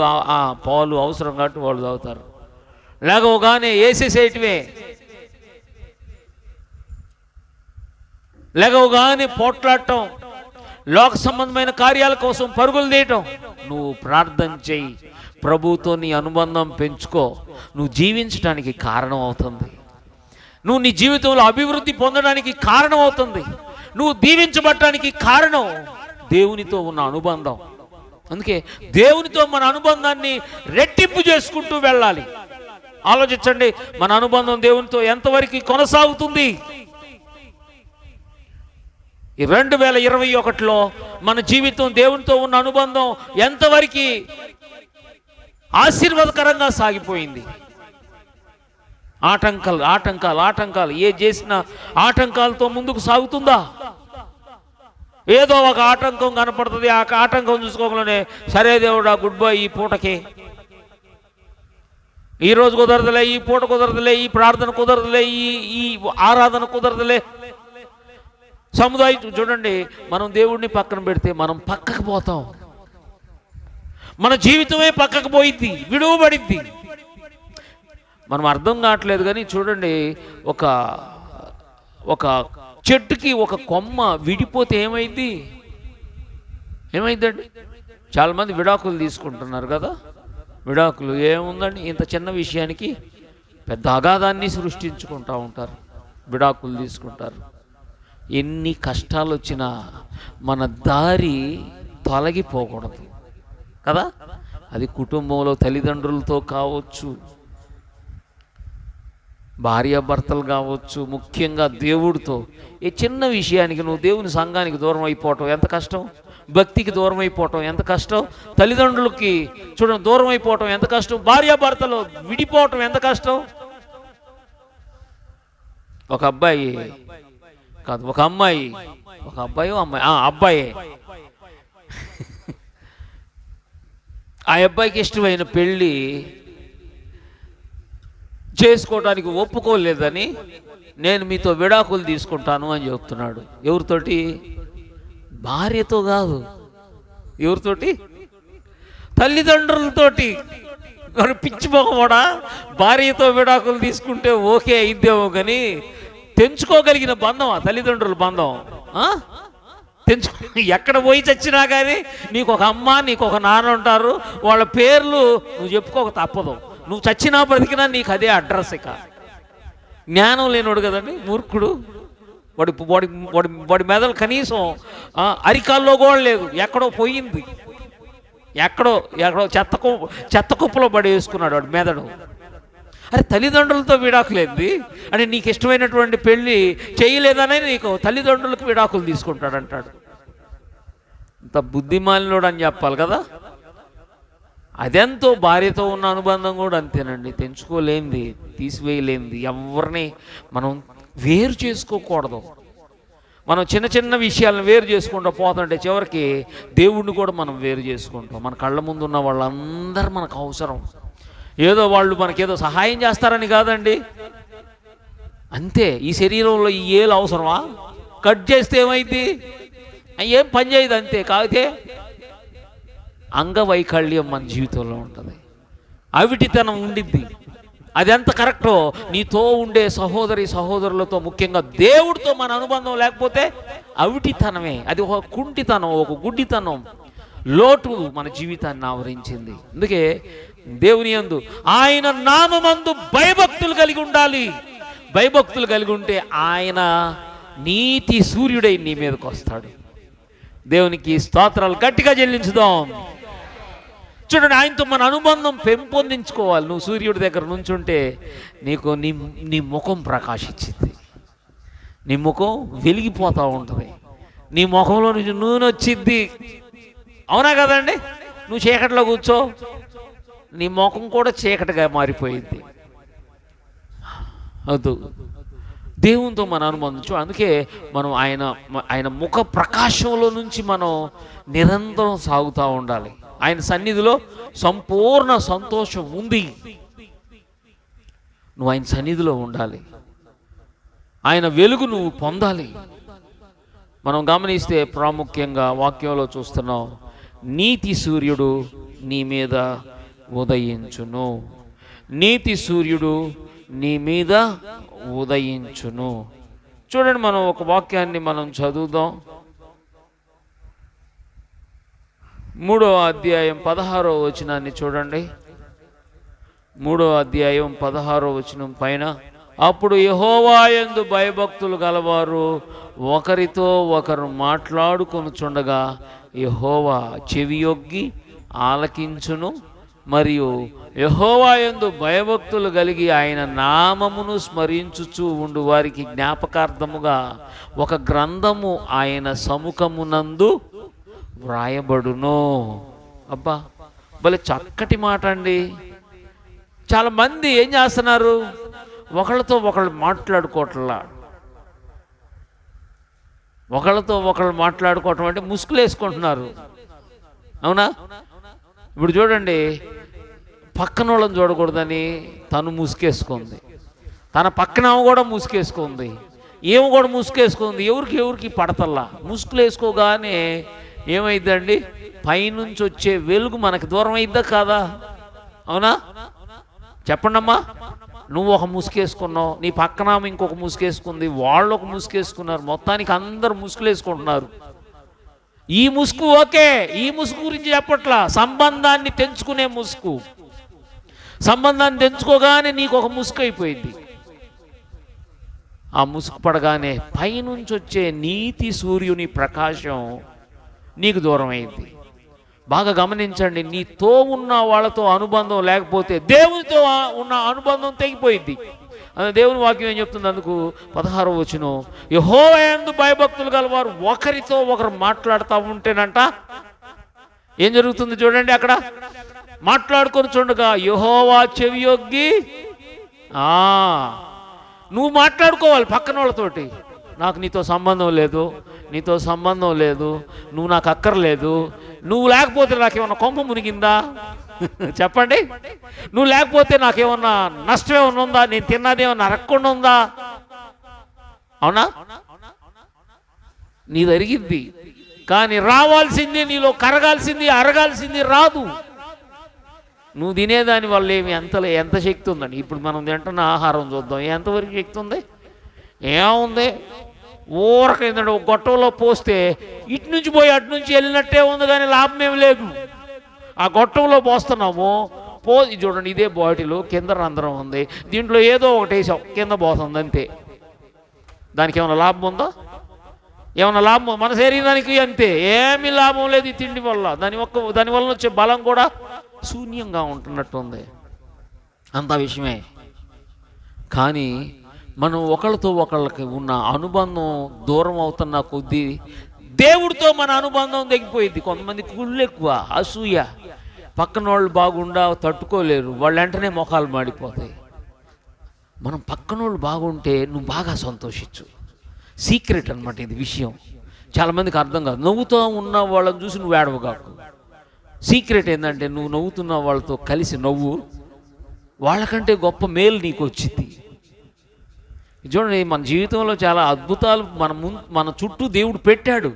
పాలు అవసరం కాబట్టి వాళ్ళు తాగుతారు. లెగవగానే వేసేసేటివే, లెగవగానే పోట్లాడటం, లోక సంబంధమైన కార్యాల కోసం పరుగులు తీయటం. నువ్వు ప్రార్థన చేయి, ప్రభువుతో నీ అనుబంధం పెంచుకో. నువ్వు జీవించడానికి కారణం అవుతుంది. నువ్వు నీ జీవితంలో అభివృద్ధి పొందడానికి కారణం అవుతుంది. నువ్వు దీవించబడటానికి కారణం దేవునితో ఉన్న అనుబంధం. అందుకే దేవునితో మన అనుబంధాన్ని రెట్టింపు చేసుకుంటూ వెళ్ళాలి. ఆలోచించండి, మన అనుబంధం దేవునితో ఎంతవరకు కొనసాగుతుంది? ఈ 2021లో మన జీవితం దేవునితో ఉన్న అనుబంధం ఎంతవరకు ఆశీర్వాదకరంగా సాగిపోయింది? ఆటంకాలు ఏ చేసిన ఆటంకాలతో ముందుకు సాగుతుందా? ఏదో ఒక ఆటంకం కనపడుతుంది, ఆ ఆటంకం చూసుకోగలనే సరే దేవుడా గుడ్ బై, ఈ పూటకి, ఈ రోజు కుదరదులే, ఈ పూట కుదరదులే, ఈ ప్రార్థన కుదరదులే, ఈ ఆరాధన కుదరదులే. సముదాయం చూడండి, మనం దేవుడిని పక్కన పెడితే మనం పక్కకు పోతాం. మన జీవితమే పక్కకు పోయిద్ది, విడువబడిద్ది. మనం అర్థం కావట్లేదు కానీ చూడండి, ఒక చెట్టుకి ఒక కొమ్మ విడిపోతే ఏమైందండి? చాలామంది విడాకులు తీసుకుంటున్నారు కదా. విడాకులు ఏముందండి, ఇంత చిన్న విషయానికి పెద్ద అగాధాన్ని సృష్టించుకుంటూ ఉంటారు, విడాకులు తీసుకుంటారు. ఎన్ని కష్టాలు వచ్చినా మన దారి తొలగిపోకూడదు కదా. అది కుటుంబంలో తల్లిదండ్రులతో కావచ్చు, భార్యాభర్తలు కావచ్చు, ముఖ్యంగా దేవుడితో. ఈ చిన్న విషయానికి నువ్వు దేవుని సంఘానికి దూరం అయిపోవటం ఎంత కష్టం, భక్తికి దూరం అయిపోవటం ఎంత కష్టం, తల్లిదండ్రులకి చూడండి దూరం అయిపోవటం ఎంత కష్టం, భార్యాభర్తలు విడిపోవటం ఎంత కష్టం. ఒక అబ్బాయి కాదు, ఒక అమ్మాయి, ఒక అబ్బాయి అబ్బాయే ఆ అబ్బాయికి ఇష్టమైన పెళ్ళి చేసుకోవడానికి ఒప్పుకోలేదని నేను మీతో విడాకులు తీసుకుంటాను అని చెప్తున్నాడు. ఎవరితోటి? భార్యతో కాదు, ఎవరితోటి? తల్లిదండ్రులతోటి. పిచ్చిపోకూడా భార్యతో విడాకులు తీసుకుంటే ఓకే అయిద్దేమో, కానీ తెంచుకోగలిగిన బంధం ఆ తల్లిదండ్రుల బంధం ఎక్కడ పోయి చచ్చినా కానీ నీకు ఒక అమ్మ, నీకు ఒక నాన్న ఉంటారు. వాళ్ళ పేర్లు నువ్వు చెప్పుకోక తప్పదు. నువ్వు చచ్చినా బ్రతికినా నీకు అదే అడ్రస్. ఇక జ్ఞానం లేనోడు కదండి, మూర్ఖుడు. వాడి వాడి వాడి వాడి మెదలు కనీసం అరికాల్లో కూడా లేదు, ఎక్కడో పోయింది, ఎక్కడో చెత్త కుప్పలో పడేసుకున్నాడు వాడు మెదడు. అరే తల్లిదండ్రులతో విడాకులేంది అంటే నీకు ఇష్టమైనటువంటి పెళ్ళి చేయలేదనే నీకు తల్లిదండ్రులకు విడాకులు తీసుకుంటాడు అంటాడు. ఇంత బుద్ధిమాలినోడు అని చెప్పాలి కదా. అదెంతో భార్యతో ఉన్న అనుబంధం కూడా అంతేనండి, తెంచుకోలేంది, తీసివేయలేంది. ఎవరిని మనం వేరు చేసుకోకూడదు. మనం చిన్న చిన్న విషయాలను వేరు చేసుకుంటూ పోతుంటే చివరికి దేవుణ్ణి కూడా మనం వేరు చేసుకుంటాం. మన కళ్ళ ముందు ఉన్న వాళ్ళందరూ మనకు అవసరం. ఏదో వాళ్ళు మనకేదో సహాయం చేస్తారని కాదండి, అంతే. ఈ శరీరంలో ఈ ఏలు అవసరమా? కట్ చేస్తే ఏమైంది? ఏం పని చేయదు, అంతే. కాకపోతే అంగవైకల్యం మన జీవితంలో ఉంటుంది, అవిటితనం ఉండిద్ది. అది ఎంత కరెక్టో నీతో ఉండే సహోదరులతో, ముఖ్యంగా దేవుడితో మన అనుబంధం లేకపోతే అవిటితనమే. అది ఒక కుంటితనం, ఒక గుడ్డితనం, లోటు మన జీవితాన్ని ఆవరించింది. అందుకే దేవుని యందు ఆయన నామమందు భయభక్తులు కలిగి ఉండాలి. భయభక్తులు కలిగి ఉంటే ఆయన నీతి సూర్యుడై నీ మీదకి వస్తాడు. దేవునికి స్తోత్రాలు గట్టిగా చెల్లించుదాం. చూడండి, ఆయనతో మన అనుబంధం పెంపొందించుకోవాలి. నువ్వు సూర్యుడి దగ్గర నుంచుంటే నీకు నీ ముఖం ప్రకాశించింది, నీ ముఖం వెలిగిపోతూ ఉంటుంది, నీ ముఖంలో నుంచి నూనె వచ్చిద్ది. అవునా కదండి? నువ్వు చీకటిలో కూర్చో, నీ ముఖం కూడా చీకటిగా మారిపోయింది. అవుతూ దేవునితో మన అనుబంధించు. అందుకే మనం ఆయన ముఖ ప్రకాశంలో నుంచి మనం నిరంతరం సాగుతూ ఉండాలి. ఆయన సన్నిధిలో సంపూర్ణ సంతోషం ఉంది. నువ్వు ఆయన సన్నిధిలో ఉండాలి, ఆయన వెలుగు నువ్వు పొందాలి. మనం గమనిస్తే ప్రాముఖ్యంగా వాక్యంలో చూస్తున్నాం, నీతి సూర్యుడు నీ మీద ఉదయించును, నీతి సూర్యుడు నీ మీద ఉదయించును. చూడండి, మనం ఒక వాక్యాన్ని మనం చదువుదాం. 3వ అధ్యాయం 16వ వచనాన్ని చూడండి. 3వ అధ్యాయం 16వ వచనం పైన, అప్పుడు యెహోవా యందు భయభక్తులు గలవారు ఒకరితో ఒకరు మాట్లాడుకొనుచుండగా యెహోవా చెవియొగ్గి ఆలకించును, మరియు యెహోవా యందు భయభక్తులు కలిగి ఆయన నామమును స్మరించుచూ ఉండు వారికి జ్ఞాపకార్థముగా ఒక గ్రంథము ఆయన సముఖమునందు వ్రాయబడును. అబ్బా, భలే చక్కటి మాట అండి. చాలా మంది ఏం చేస్తున్నారు, ఒకళ్ళతో ఒకళ్ళు మాట్లాడుకోవట్లా. ఒకళ్ళతో ఒకళ్ళు మాట్లాడుకోవటం అంటే ముసుగులు వేసుకుంటున్నారు. అవునా? ఇప్పుడు చూడండి, పక్కన వాళ్ళని చూడకూడదని తను ముసుకేసుకుంది, తన పక్కన కూడా ముసుకేసుకుంది, ఏమి కూడా ముసుకేసుకుంది. ఎవరికి పడతల్లా. ముసుగులు వేసుకోగానే ఏమైందండి, పైనుంచి వచ్చే వెలుగు మనకు దూరం అయిద్దా కాదా? అవునా? చెప్పండి అమ్మా. నువ్వు ఒక ముసుకేసుకున్నావు, నీ పక్కన ఇంకొక ముసుకేసుకుంది, వాళ్ళు ఒక ముసుకేసుకున్నారు, మొత్తానికి అందరు ముసుగులు వేసుకుంటున్నారు. ఈ ముసుగు ఓకే, ఈ ముసుగు గురించి చెప్పట్లా, సంబంధాన్ని తెంచుకునే ముసుగు. సంబంధాన్ని తెంచుకోగానే నీకు ఒక ముసుగు అయిపోయింది. ఆ ముసుగు పడగానే పైనుంచి వచ్చే నీతి సూర్యుని ప్రకాశం నీకు దూరం అయింది. బాగా గమనించండి, నీతో ఉన్న వాళ్ళతో అనుబంధం లేకపోతే దేవునితో ఉన్న అనుబంధం తెగిపోయింది. అది దేవుని వాక్యం ఏం చెప్తుంది? అందుకు 16వ వచనం, యెహోవా యందు భయభక్తులు గలవారు ఒకరితో ఒకరు మాట్లాడుతూ ఉంటేనంట ఏం జరుగుతుంది చూడండి. అక్కడ మాట్లాడుకొని చూడగా యెహోవా చెవియొగ్గి, నువ్వు మాట్లాడుకోవాలి పక్కన వాళ్ళతోటి. నాకు నీతో సంబంధం లేదు, నీతో సంబంధం లేదు, నువ్వు నాకు అక్కర్లేదు, నువ్వు లేకపోతే నాకేమన్నా కొంప మునిగిందా చెప్పండి? నువ్వు లేకపోతే నాకేమన్నా నష్టం ఏమన్నా ఉందా? నేను తిన్నదేమన్నా అరక్కుండా ఉందా? అవునా? నీ జరిగింది, కానీ రావాల్సింది నీలో కరగాల్సింది అరగాల్సింది రాదు. నువ్వు తినేదాని వల్ల ఏమి ఎంత శక్తి ఉందండి? ఇప్పుడు మనం తింటున్న ఆహారం చూద్దాం, ఎంతవరకు శక్తి ఉంది? ఏముంది? ఊరకైందండి, ఒక గొట్టంలో పోస్తే ఇటు నుంచి పోయి అటు నుంచి వెళ్ళినట్టే ఉంది, కానీ లాభం ఏమి లేదు. ఆ గొట్టంలో పోస్తున్నాము, చూడండి, ఇదే బాటిల్ కింద రంధ్రం ఉంది, దీంట్లో ఏదో ఒకటి వేసాం, కింద పోతుంది అంతే. దానికి ఏమైనా లాభం ఉందా? ఏమైనా లాభం? మన శరీరానికి అంతే, ఏమీ లాభం లేదు ఈ తిండి వల్ల. దానివల్ల వచ్చే బలం కూడా శూన్యంగా ఉంటున్నట్టుంది. అంత విషయమే. కానీ మనం ఒకళ్ళతో ఒకళ్ళకి ఉన్న అనుబంధం దూరం అవుతున్న కొద్దీ దేవుడితో మన అనుబంధం తెగిపోయింది. కొంతమంది కుళ్ళు ఎక్కువ, అసూయ, పక్కన వాళ్ళు బాగుండా తట్టుకోలేరు, వాళ్ళు వెంటనే మొఖాలు మాడిపోతాయి. మనం పక్కన వాళ్ళు బాగుంటే నువ్వు బాగా సంతోషించు. సీక్రెట్ అనమాట ఇది విషయం. చాలామందికి అర్థం కాదు. నవ్వుతూ ఉన్న వాళ్ళని చూసి నువ్వు ఏడవగాకు. సీక్రెట్ ఏంటంటే నువ్వు నవ్వుతున్న వాళ్ళతో కలిసి నవ్వు, వాళ్ళకంటే గొప్ప మేలు నీకు వచ్చింది. చూడండి, మన జీవితంలో చాలా అద్భుతాలు మన చుట్టూ దేవుడు పెట్టాడు,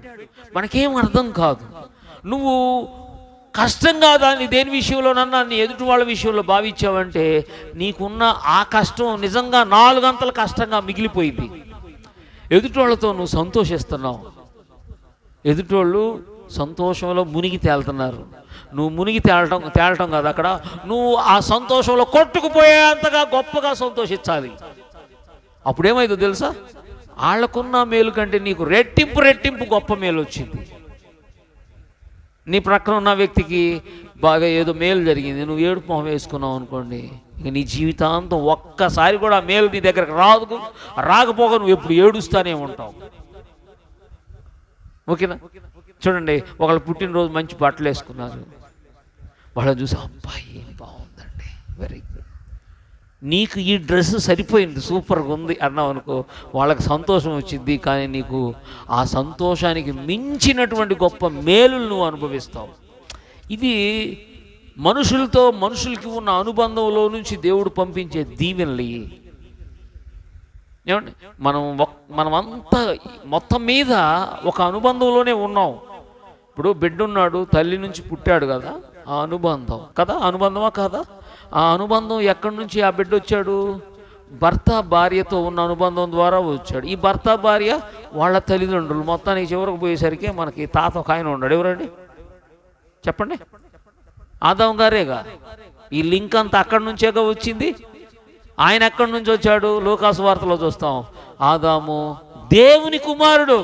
మనకేం అర్థం కాదు. నువ్వు కష్టంగా దాన్ని దేని విషయంలోనన్నా నీ ఎదుటి వాళ్ళ విషయంలో భావించావంటే నీకున్న ఆ కష్టం నిజంగా 4 గంటల కష్టంగా మిగిలిపోయింది. ఎదుటోళ్ళతో నువ్వు సంతోషిస్తున్నావు, ఎదుటోళ్ళు సంతోషంలో మునిగి తేలుతున్నారు, నువ్వు మునిగి తేలటం కాదు, అక్కడ నువ్వు ఆ సంతోషంలో కొట్టుకుపోయేంతగా గొప్పగా సంతోషించాలి. అప్పుడేమైందో తెలుసా? వాళ్ళకున్న మేలు కంటే నీకు రెట్టింపు గొప్ప మేలు వచ్చింది. నీ ప్రక్కన ఉన్న వ్యక్తికి బాగా ఏదో మేలు జరిగింది, నువ్వు ఏడుపు మొహం వేసుకున్నావు అనుకోండి, ఇక నీ జీవితాంతం ఒక్కసారి కూడా మేలు నీ దగ్గరకు రాకపోగా నువ్వు ఎప్పుడు ఏడుస్తానే ఉంటావు. ఓకేనా? చూడండి, ఒకళ్ళు పుట్టినరోజు మంచి బట్టలు వేసుకున్నారు, వాళ్ళని చూసి అబ్బాయి ఏం బాగుందండి, వెరీ గుడ్, నీకు ఈ డ్రెస్ సరిపోయింది, సూపర్గా ఉంది అన్నావు అనుకో, వాళ్ళకి సంతోషం వచ్చింది. కానీ నీకు ఆ సంతోషానికి మించినటువంటి గొప్ప మేలులు నువ్వు అనుభవిస్తావు. ఇది మనుషులకి ఉన్న అనుబంధంలో నుంచి దేవుడు పంపించే దీవెనలు. ఏమండి, మనమంతా మొత్తం మీద ఒక అనుబంధంలోనే ఉన్నాం. ఇప్పుడు బిడ్డ ఉన్నాడు, తల్లి నుంచి పుట్టాడు కదా, ఆ అనుబంధం కదా, అనుబంధమా కాదా? ఆ అనుబంధం ఎక్కడి నుంచి ఆ బిడ్డ వచ్చాడు? భర్త భార్యతో ఉన్న అనుబంధం ద్వారా వచ్చాడు. ఈ భర్త భార్య వాళ్ళ తల్లిదండ్రులు మొత్తానికి చివరికి పోయేసరికి మనకి తాత ఒక ఆయన ఉన్నాడు. ఎవరండి చెప్పండి? ఆదాం గారేగా. ఈ లింక్ అంతా అక్కడి నుంచేగా వచ్చింది. ఆయన ఎక్కడి నుంచి వచ్చాడు? లూకాసు వార్తలో చూస్తాం, ఆదాము దేవుని కుమారుడు.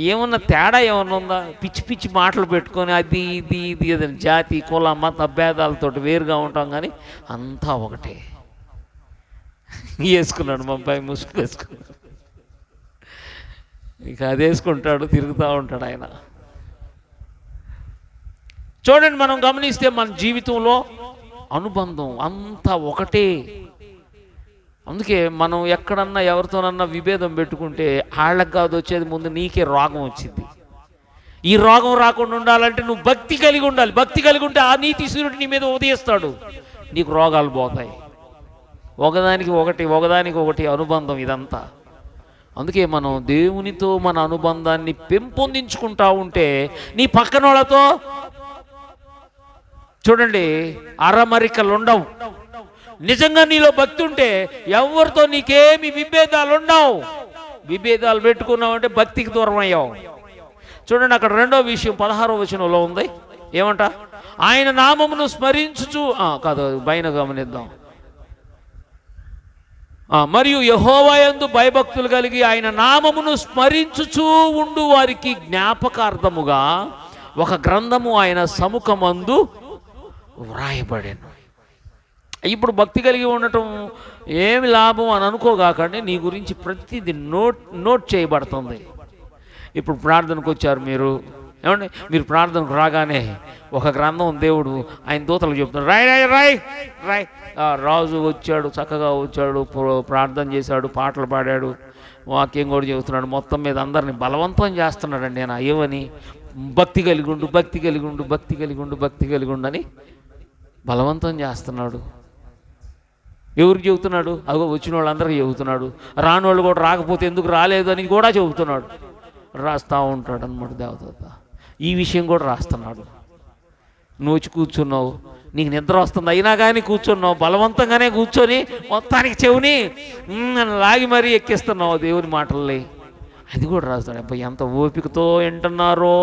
ఏమన్నా తేడా ఏమన్నా ఉందా? పిచ్చి మాటలు పెట్టుకొని అది ఇది అదని జాతి కుల మత భేదాలతో వేరుగా ఉంటాం, కానీ అంతా ఒకటే. వేసుకున్నాడు మా అబ్బాయి, ముసుగు వేసుకున్నాడు, ఇక అది వేసుకుంటాడు, తిరుగుతూ ఉంటాడు ఆయన. చూడండి, మనం గమనిస్తే మన జీవితంలో అనుబంధం అంతా ఒకటే. అందుకే మనం ఎక్కడన్నా ఎవరితోనన్నా విభేదం పెట్టుకుంటే వాళ్ళకి కాదు వచ్చేది, ముందు నీకే రోగం వచ్చింది. ఈ రోగం రాకుండా ఉండాలంటే నువ్వు భక్తి కలిగి ఉండాలి. భక్తి కలిగి ఉంటే ఆ నీతి సూర్యుడు నీ మీద ఉదయిస్తాడు, నీకు రోగాలు పోతాయి. ఒకదానికి ఒకటి అనుబంధం ఇదంతా. అందుకే మనం దేవునితో మన అనుబంధాన్ని పెంపొందించుకుంటా ఉంటే నీ పక్కన వాళ్ళతో చూడండి అరమరికలు ఉండవు. నిజంగా నీలో భక్తి ఉంటే ఎవరితో నీకేమి విభేదాలు ఉండవు. విభేదాలు పెట్టుకున్నావు అంటే భక్తికి దూరం అయ్యావు. చూడండి, అక్కడ రెండో విషయం 16వ వచనంలో ఉంది. ఏమంట? ఆయన నామమును స్మరించుచు కాదు, పైన గమనిద్దాం. మరియు యెహోవా యందు భయభక్తులు కలిగి ఆయన నామమును స్మరించుచూ ఉండు వారికి జ్ఞాపకార్థముగా ఒక గ్రంథము ఆయన సముఖమందు వ్రాయబడెను. ఇప్పుడు భక్తి కలిగి ఉండటం ఏమి లాభం అని అనుకోగాకండి, నీ గురించి ప్రతిదీ నోట్ చేయబడుతుంది. ఇప్పుడు ప్రార్థనకు వచ్చారు మీరు, ఏమండి, మీరు ప్రార్థనకు రాగానే ఒక గ్రంథం దేవుడు ఆయన దూతలకు చెప్తున్నాడు, రాయ్ రాయ్ రాయ్ రాయ్. రాజు వచ్చాడు, చక్కగా వచ్చాడు, ప్రార్థన చేశాడు, పాటలు పాడాడు, వాక్యం కూడా చెబుతున్నాడు, మొత్తం మీద అందరిని బలవంతం చేస్తున్నాడండి. నేను అయ్యవని భక్తి కలిగి ఉండు, భక్తి కలిగి ఉండు, భక్తి కలిగి ఉండు, భక్తి కలిగి ఉండు అని బలవంతం చేస్తున్నాడు. ఎవరికి చెబుతున్నాడు? అగో వచ్చిన వాళ్ళందరికీ చెబుతున్నాడు. రాని వాళ్ళు కూడా రాకపోతే ఎందుకు రాలేదు అని కూడా చెబుతున్నాడు. రాస్తూ ఉంటాడు అన్నమాట దేవదూత. ఈ విషయం కూడా రాస్తున్నాడు. నువ్వు వచ్చి కూర్చున్నావు, నీకు నిద్ర వస్తుంది, అయినా కానీ కూర్చున్నావు, బలవంతంగానే కూర్చొని మొత్తానికి చెవుని లాగి మరీ ఎక్కిస్తున్నావు దేవుని మాటల్ని. అది కూడా రాస్తాడు. అబ్బా, ఎంత ఓపికతో వింటున్నారో,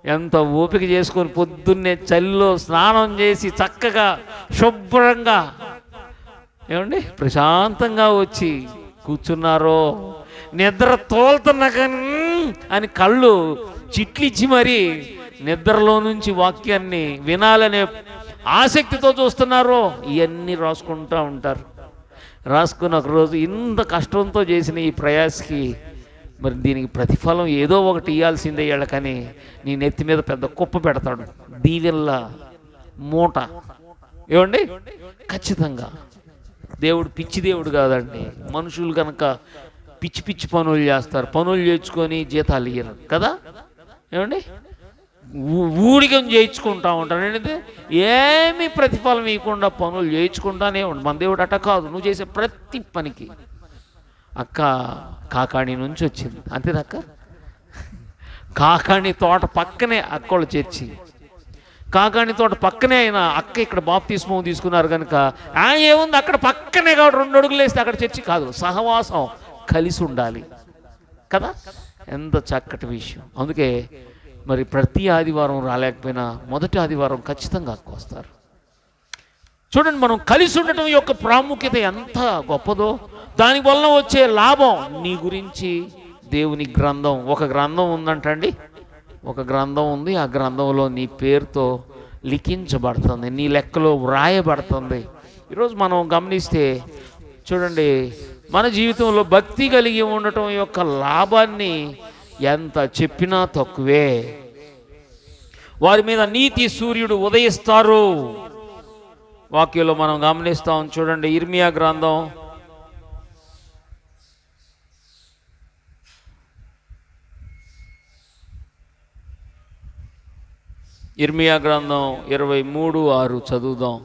ఎంత ఓపిక చేసుకొని పొద్దున్నే చలిలో స్నానం చేసి చక్కగా శుభ్రంగా, ఏమండి, ప్రశాంతంగా వచ్చి కూర్చున్నారో. నిద్ర తోలుతున్నా కానీ అని కళ్ళు చిట్లిచ్చి మరీ నిద్రలో నుంచి వాక్యాన్ని వినాలనే ఆసక్తితో చూస్తున్నారో. ఇవన్నీ రాసుకుంటూ ఉంటారు. రాసుకుని ఒకరోజు ఇంత కష్టంతో చేసిన ఈ ప్రయాసకి మరి దీనికి ప్రతిఫలం ఏదో ఒకటి ఇవ్వాల్సిందే వీళ్ళకని నీ నెత్తి మీద పెద్ద కుప్ప పెడతాడు, దీవెల్ల మూట. ఏమండి, ఖచ్చితంగా దేవుడు పిచ్చి దేవుడు కాదండి. మనుషులు కనుక పిచ్చి పిచ్చి పనులు చేస్తారు, పనులు చేయించుకొని జీతాలు ఇయ్యరు కదా. ఏమండి, ఊడిగం చేయించుకుంటా ఉంటాను. ఏంటంటే ఏమీ ప్రతిఫలం ఇవ్వకుండా పనులు చేయించుకుంటానే ఉండు. మన దేవుడు అట్ట కాదు. నువ్వు చేసే ప్రతి పనికి. అక్క కాకాణి నుంచి వచ్చింది, అంతేనక్క. కాకాణి తోట పక్కనే అక్కోళ్ళ చర్చి, కాకాణి తోట పక్కనే అయినా అక్క ఇక్కడ బాప్తిస్మం తీసుకున్నారు కనుక ఏముంది అక్కడ పక్కనే కాబట్టి 2 అడుగులు వేస్తే అక్కడ చర్చి కాదు. సహవాసం కలిసి ఉండాలి కదా. ఎంత చక్కటి విషయం. అందుకే మరి ప్రతి ఆదివారం రాలేకపోయినా మొదటి ఆదివారం ఖచ్చితంగా వస్తారు. చూడండి, మనం కలిసి ఉండటం యొక్క ప్రాముఖ్యత ఎంత గొప్పదో, దానివల్ల వచ్చే లాభం. నీ గురించి దేవుని గ్రంథం, ఒక గ్రంథం ఉందంటండి, ఒక గ్రంథం ఉంది. ఆ గ్రంథంలో నీ పేరుతో లిఖించబడుతుంది, నీ లెక్కలో వ్రాయబడుతుంది. ఈరోజు మనం గమనిస్తే చూడండి, మన జీవితంలో భక్తి కలిగి ఉండటం యొక్క లాభాన్ని ఎంత చెప్పినా తక్కువే. వారి మీద నీతి సూర్యుడు ఉదయిస్తారు. వాక్యంలో మనం గమనిస్తాం. చూడండి, ఇర్మియా గ్రంథం 23:6 చదువుదాం.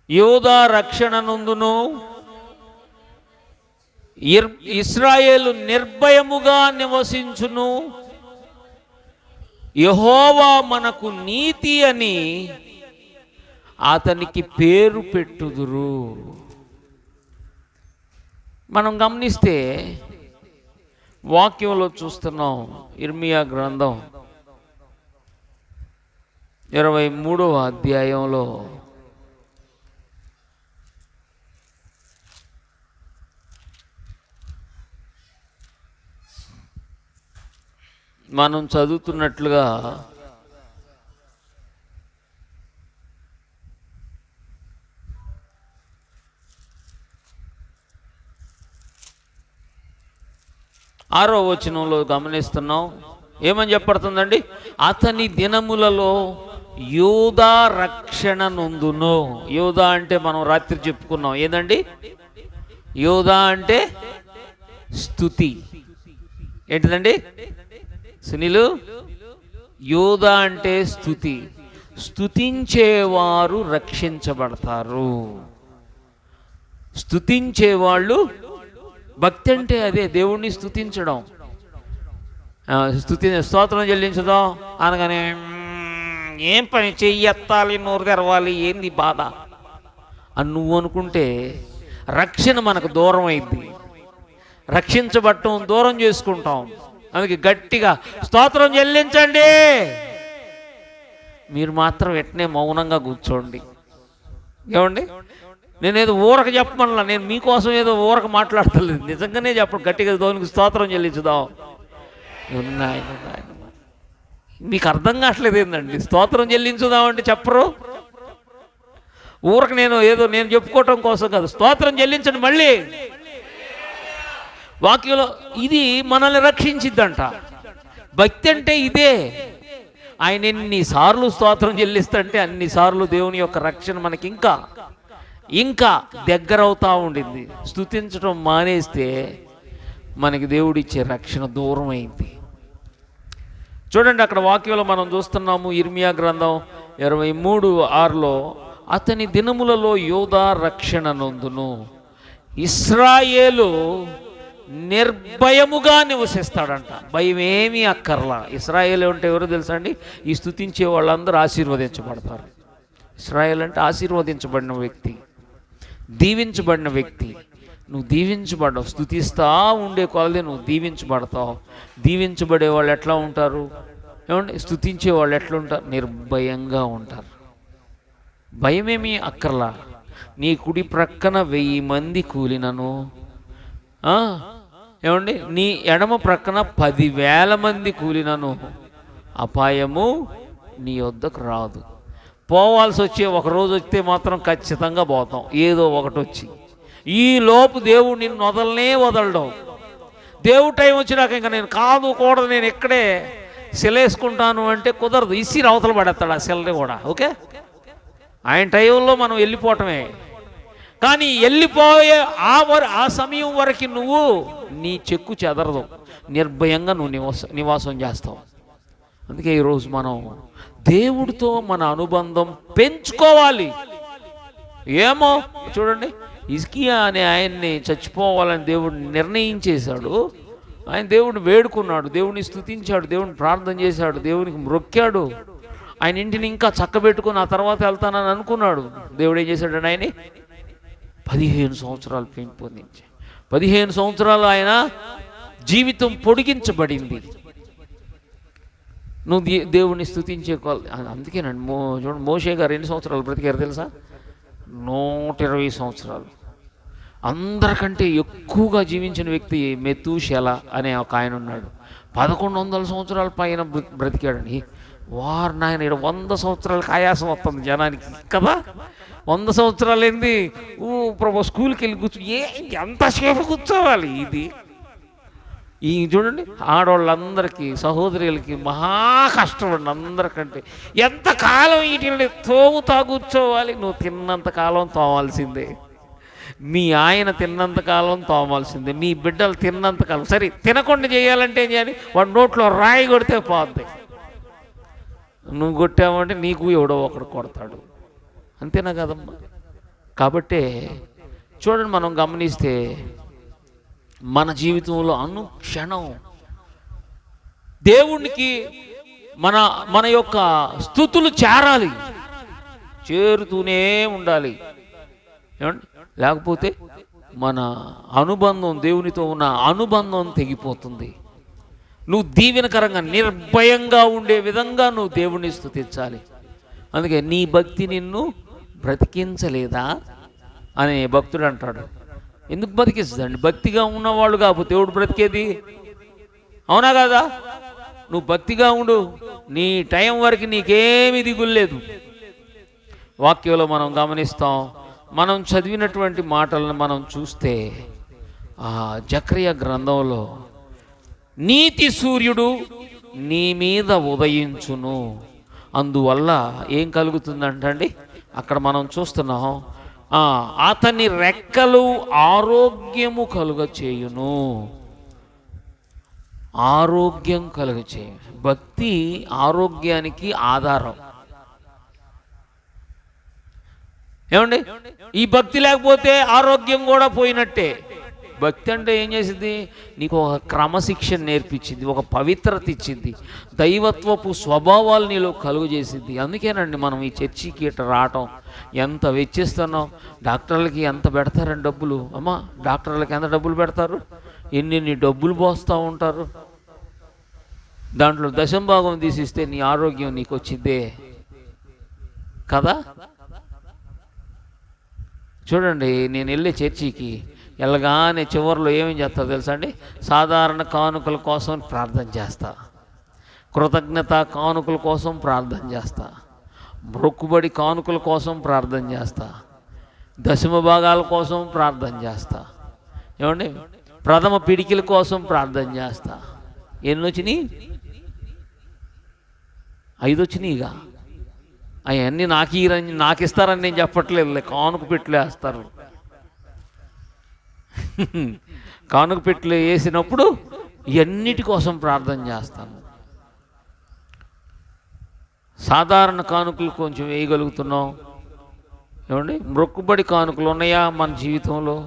యోధా రక్షణ నందును, ఇశ్రాయేలు నిర్భయముగా నివసించును, యెహోవా మనకు నీతి అని అతనికి పేరు పెట్టుదురు. మనం గమనిస్తే వాక్యంలో చూస్తున్నాం. ఇర్మియా గ్రంథం 23వ అధ్యాయంలో మనం చదువుతున్నట్లుగా ఆరో వచనంలో గమనిస్తున్నాం. ఏమని చెప్పబడుతుందండి? అతని దినములలో యోధా రక్షణ నొందును. యోధా అంటే మనం రాత్రి చెప్పుకున్నాం. ఏందండి యోధా అంటే? స్తుతి. ఏంటిదండి సునీలు? యోధా అంటే స్తుతి. స్తుతించేవారు రక్షించబడతారు. స్తుతించేవాళ్ళు, భక్తి అంటే అదే దేవుణ్ణి స్తుతించడం. స్తోత్రం చెల్లించడం అనగానే ఏం పని చెయ్యెత్తాలి, నోరు తెరవాలి, ఏంది బాధ అని నువ్వు అనుకుంటే రక్షణ మనకు దూరం అయింది. రక్షించబడటం దూరం చేసుకుంటాం. అందుకే గట్టిగా స్తోత్రం చెల్లించండి. మీరు మాత్రం వెంటనే మౌనంగా కూర్చోండి. ఏమండి నేనేదో ఊరక చెప్పమనలా, నేను మీకోసం ఏదో ఊరక మాట్లాడతలేదు, నిజంగానే చెప్పండి గట్టిగా దేవునికి స్తోత్రం చెల్లించుదాం. మీకు అర్థం కావట్లేదు ఏందండి? స్తోత్రం చెల్లించుదాం అంటే చెప్పరు. ఊరకు నేను చెప్పుకోవటం కోసం కాదు, స్తోత్రం చెల్లించండి. మళ్ళీ వాక్యంలో ఇది మనల్ని రక్షించిద్దంట. భక్తి అంటే ఇదే. ఆయన ఎన్నిసార్లు స్తోత్రం చెల్లిస్తుంటే అన్నిసార్లు దేవుని యొక్క రక్షణ మనకి ఇంకా దగ్గర అవుతా ఉండింది. స్తుతించడం మానేస్తే మనకి దేవుడిచ్చే రక్షణ దూరం అయింది. చూడండి, అక్కడ వాక్యంలో మనం చూస్తున్నాము, ఇర్మియా గ్రంథం 23:6లో, అతని దినములలో యోధా రక్షణ నొందును, ఇశ్రాయేలు నిర్భయముగా నివసిస్తాడంట. భయం ఏమీ అక్కర్లా. ఇశ్రాయేలు అంటే ఎవరో తెలుసా అండి? ఈ స్తుతించే వాళ్ళందరూ ఆశీర్వదించబడతారు. ఇశ్రాయేలు అంటే ఆశీర్వదించబడిన వ్యక్తి, దీవించబడిన వ్యక్తి. నువ్వు దీవించబడ్డావు, స్తుతిస్తా ఉండే కొలది నువ్వు దీవించబడతావు. దీవించబడే వాళ్ళు ఎట్లా ఉంటారు ఏమండి? స్తుతించే వాళ్ళు ఎట్లా ఉంటారు? నిర్భయంగా ఉంటారు. భయమేమీ అక్కర్లా. నీ కుడి ప్రక్కన 1000 మంది కూలినను, ఏమండి, నీ ఎడమ ప్రక్కన 10,000 మంది కూలినను అపాయము నీ వద్దకు రాదు. పోవాల్సి వచ్చే ఒక రోజు వస్తే మాత్రం ఖచ్చితంగా పోతాం, ఏదో ఒకటి వచ్చి. ఈ లోపు దేవుడు నిన్ను వదలడం. దేవుడు టైం వచ్చినాక ఇంకా నేను కూడదు, నేను ఇక్కడే సెలేసుకుంటాను అంటే కుదరదు. ఇసిరి అవతల పడేస్తాడు ఆ సెల్ని కూడా. ఓకే, ఆయన టైంలో మనం వెళ్ళిపోవటమే. కానీ వెళ్ళిపోయే ఆ సమయం వరకు నువ్వు నీ చెక్కు చెదరదు, నిర్భయంగా నువ్వు నివాసం చేస్తావు. అందుకే ఈరోజు మనం దేవుడితో మన అనుబంధం పెంచుకోవాలి. ఏమో చూడండి, హిజ్కియా అనే ఆయన్ని చచ్చిపోవాలని దేవుడు నిర్ణయించేశాడు. ఆయన దేవుడిని వేడుకున్నాడు, దేవుడిని స్తుతించాడు, దేవుడిని ప్రార్థన చేశాడు, దేవునికి మ్రొక్కాడు. ఆయన ఇంటిని ఇంకా చక్కబెట్టుకుని ఆ తర్వాత వెళ్తానని అనుకున్నాడు. దేవుడు ఏం చేశాడు? ఆయన్ని 15 సంవత్సరాలు పెంపొందించి 15 సంవత్సరాలు ఆయన జీవితం పొడిగించబడింది. నువ్వు దేవుణ్ణి స్తుతించే అందుకేనండి చూడండి, మోషే గారు ఎన్ని సంవత్సరాలు బ్రతికారు తెలుసా? 120 సంవత్సరాలు. అందరికంటే ఎక్కువగా జీవించిన వ్యక్తి మెతూషెల అనే ఒక ఆయన ఉన్నాడు. 1100 సంవత్సరాల పైన బ్రతికాడని. వారు నాయన 100 సంవత్సరాలకు ఆయాసం వస్తుంది జనానికి కదా. 100 సంవత్సరాలు ఏంది ప్రభు, స్కూల్కి వెళ్ళి ఎంతసేపు కూర్చోవాలి? ఇది ఈ చూడండి, ఆడవాళ్ళందరికీ సహోదరులకి మహా కష్టం అండి. అందరికంటే ఎంతకాలం వీటిని తోముతా కూర్చోవాలి? నువ్వు తిన్నంతకాలం తోమాల్సిందే, మీ ఆయన తిన్నంతకాలం తోమాల్సిందే, మీ బిడ్డలు తిన్నంతకాలం. సరే, తినకుండా చేయాలంటే ఏం చేయాలి? వాడి నోట్లో రాయి కొడితే పోద్ది. నువ్వు కొట్టావంటే నీకు ఎవడో ఒకడు కొడతాడు, అంతేనా కదమ్మా? కాబట్టే చూడండి, మనం గమనిస్తే మన జీవితంలో అనుక్షణం దేవునికి మన యొక్క స్తుతులు చేరాలి, చేరుతూనే ఉండాలి. ఏమండి? లేకపోతే మన అనుబంధం, దేవునితో ఉన్న అనుబంధం తెగిపోతుంది. నువ్వు దీవెనకరంగా నిర్భయంగా ఉండే విధంగా నువ్వు దేవుణ్ణి స్తుతించాలి. అందుకే నీ భక్తి నిన్ను బ్రతికించలేదా అని భక్తుడు అంటాడు. ఎందుకు బతికిస్తుందండి? భక్తిగా ఉన్నవాళ్ళు కాకపోతే దేవుడు బ్రతికేది, అవునా కదా? నువ్వు భక్తిగా ఉండు, నీ టైం వరకు నీకేమీ దిగులేదు. వాక్యంలో మనం గమనిస్తాం, మనం చదివినటువంటి మాటలను మనం చూస్తే ఆ జకర్యా గ్రంథంలో నీతి సూర్యుడు నీ మీద ఉదయించును, అందువల్ల ఏం కలుగుతుందంటండి? అక్కడ మనం చూస్తున్నాం, అతని రెక్కలు ఆరోగ్యము కలుగచేయును. ఆరోగ్యం కలుగచేయు. భక్తి ఆరోగ్యానికి ఆధారం. ఏమండి? ఈ భక్తి లేకపోతే ఆరోగ్యం కూడా పోయినట్టే. భక్తి అంటే ఏం చేసింది? నీకు ఒక క్రమశిక్షణ నేర్పించింది, ఒక పవిత్రత ఇచ్చింది, దైవత్వపు స్వభావాలు నీలో కలుగు చేసింది. అందుకేనండి మనం ఈ చర్చికి ఇట్లా రావటం. ఎంత వెచ్చిస్తున్నాం, డాక్టర్లకి ఎంత పెడతారండి డబ్బులు? అమ్మా, డాక్టర్లకి ఎంత డబ్బులు పెడతారు? ఎన్ని డబ్బులు పోస్తూ ఉంటారు. దాంట్లో దశంభాగం తీసిస్తే నీ ఆరోగ్యం నీకు వచ్చిద్దే కదా. చూడండి, నేను వెళ్ళే చర్చికి వెళ్ళగానే చివరిలో ఏమేం చేస్తా తెలుసా అండి? సాధారణ కానుకల కోసం ప్రార్థన చేస్తా, కృతజ్ఞత కానుకల కోసం ప్రార్థన చేస్తా, మొక్కుబడి కానుకల కోసం ప్రార్థన చేస్తా, దశమ భాగాల కోసం ప్రార్థన చేస్తా, ఏమండి ప్రథమ పిడికిల కోసం ప్రార్థన చేస్తా. ఎన్ని వచ్చినాయి? 5 వచ్చినాయిగా. అవన్నీ నాకు ఇస్తారని నేను చెప్పట్లేదు, కానుక పెట్లు వేస్తారు. కానుక పెట్లు వేసినప్పుడు ఇవన్నిటి కోసం ప్రార్థన చేస్తాను. సాధారణ కానుకలు కొంచెం వేయగలుగుతున్నాం, ఏమండి మొక్కుబడి కానుకలు ఉన్నాయా మన జీవితంలో?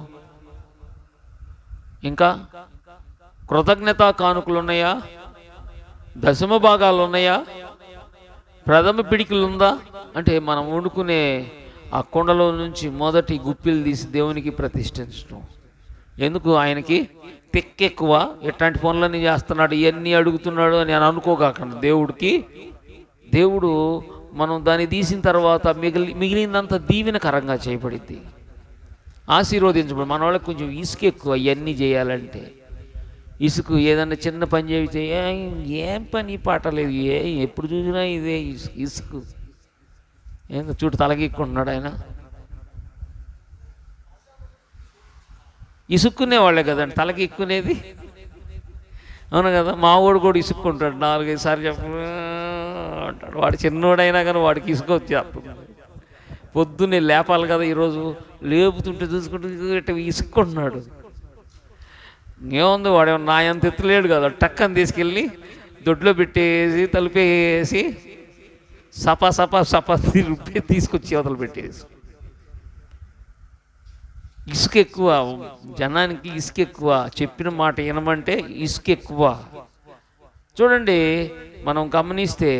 ఇంకా కృతజ్ఞత కానుకలు ఉన్నాయా? దశమ భాగాలు ఉన్నాయా? ప్రథమ పిడికిలు ఉందా? అంటే మనం వండుకునే ఆ కుండలో నుంచి మొదటి గుప్పిలు తీసి దేవునికి ప్రతిష్ఠించడం. ఎందుకు? ఆయనకి తెక్కెక్కువ, ఎట్లాంటి పనులన్నీ చేస్తున్నాడు, ఇవన్నీ అడుగుతున్నాడు అని నేను అనుకోకాకండి. దేవుడు మనం దాన్ని తీసిన తర్వాత మిగిలినంత దీవెనకరంగా చేయబడింది, ఆశీర్వదించబడి. మన వాళ్ళకి కొంచెం ఇసుక ఎక్కువ ఇవన్నీ చేయాలంటే. ఇసుకు ఏదన్నా చిన్న పని చేస్తే ఏం పని పాట లేదు, ఎప్పుడు చూసినా ఇదే ఇసుకు. ఏందో చూడు తలగిక్కుంటున్నాడు ఆయన. ఇసుక్కునే వాళ్ళే కదండి తలగిక్కునేది, అవును కదా? మా వాడు కూడా ఇసుక్కుంటాడు, 4-5 సార్లు అంటాడు. వాడు చిన్నోడైనా కానీ వాడికి ఇసుక వచ్చేస్తుంది. పొద్దున్నే లేపాలి కదా, ఈరోజు లేపుతుంటే చూసుకుంటూ ఇసుక్కుంటున్నాడు. ఏముంది, వాడు నా అంత ఎత్తులేడు కదా, టక్కని తీసుకెళ్ళి దొడ్లో పెట్టేసి తలుపేసి సపా సపా సపా రుబ్బి తీసుకొచ్చి అవతలు పెట్టేసి. ఇసుక ఎక్కువ జనానికి, ఇసుక ఎక్కువ. చెప్పిన మాట వినమంటే ఇసుక ఎక్కువ. చూడండి, మనం గమనిస్తే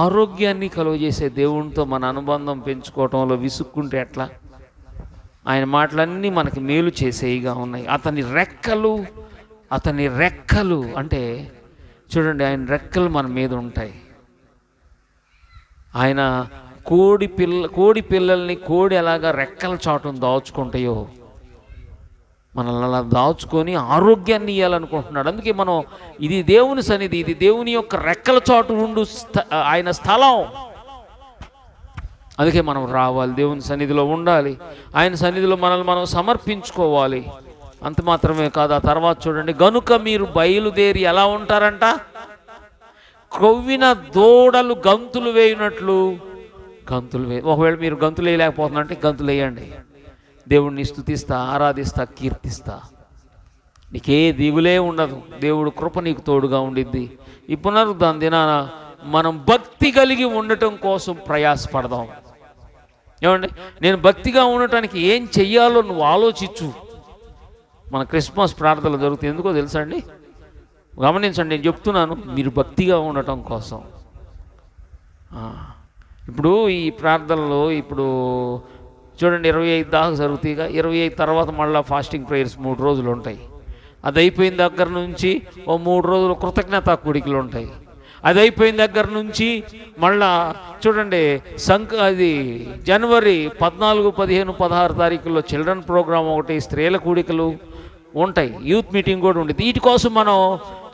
ఆరోగ్యాన్ని కలుగజేసే దేవునితో మన అనుబంధం పెంచుకోవటంలో విసుక్కుంటే ఎట్లా? ఆయన మాటలన్నీ మనకి మేలు చేసేవిగా ఉన్నాయి. అతని రెక్కలు అంటే చూడండి, ఆయన రెక్కలు మన మీద ఉంటాయి. ఆయన కోడి పిల్లల్ని కోడి ఎలాగా రెక్కల చాటును దాచుకుంటాయో మనల్ని అలా దాచుకొని ఆరోగ్యాన్ని ఇవ్వాలనుకుంటున్నాడు. అందుకే మనం ఇది దేవుని సన్నిధి, ఇది దేవుని యొక్క రెక్కల చాటు ఉండు ఆయన స్థలం. అందుకే మనం రావాలి, దేవుని సన్నిధిలో ఉండాలి, ఆయన సన్నిధిలో మనల్ని మనం సమర్పించుకోవాలి. అంత మాత్రమే కాదు, ఆ తర్వాత చూడండి, గనుక మీరు బయలుదేరి ఎలా ఉంటారంట? క్రొవ్విన దూడలు గంతులు వేయినట్లు గంతులు ఒకవేళ మీరు గంతులు వేయలేకపోతున్నారంటే గంతులు వేయండి. దేవుడిని స్తుతిస్తా, ఆరాధిస్తా, కీర్తిస్తా. నీకే దిగులే ఉండదు, దేవుడు కృప నీకు తోడుగా ఉండిద్ది. ఈ పునరుద్ధాన దినాన మనం భక్తి కలిగి ఉండటం కోసం ప్రయాసపడదాం. ఏమండి, నేను భక్తిగా ఉండటానికి ఏం చెయ్యాలో నువ్వు ఆలోచించు. మన క్రిస్మస్ ప్రార్థనలు జరుగుతాయి, ఎందుకో తెలుసా అండి? గమనించండి, నేను చెప్తున్నాను, మీరు భక్తిగా ఉండటం కోసం. ఇప్పుడు ఈ ప్రార్థనలో ఇప్పుడు చూడండి, 25 దాకా జరుగుతాయిగా. 25 తర్వాత మళ్ళీ ఫాస్టింగ్ ప్రేయర్స్ 3 రోజులు ఉంటాయి. అది అయిపోయిన దగ్గర నుంచి ఓ 3 రోజులు కృతజ్ఞతా కూడికలు ఉంటాయి. అది అయిపోయిన దగ్గర నుంచి మళ్ళా చూడండి, అది జనవరి 14, 15, 16 తారీఖుల్లో చిల్డ్రన్ ప్రోగ్రామ్ ఒకటి, స్త్రీల కూడికలు ఉంటాయి, యూత్ మీటింగ్ కూడా ఉంటుంది. వీటి కోసం మనం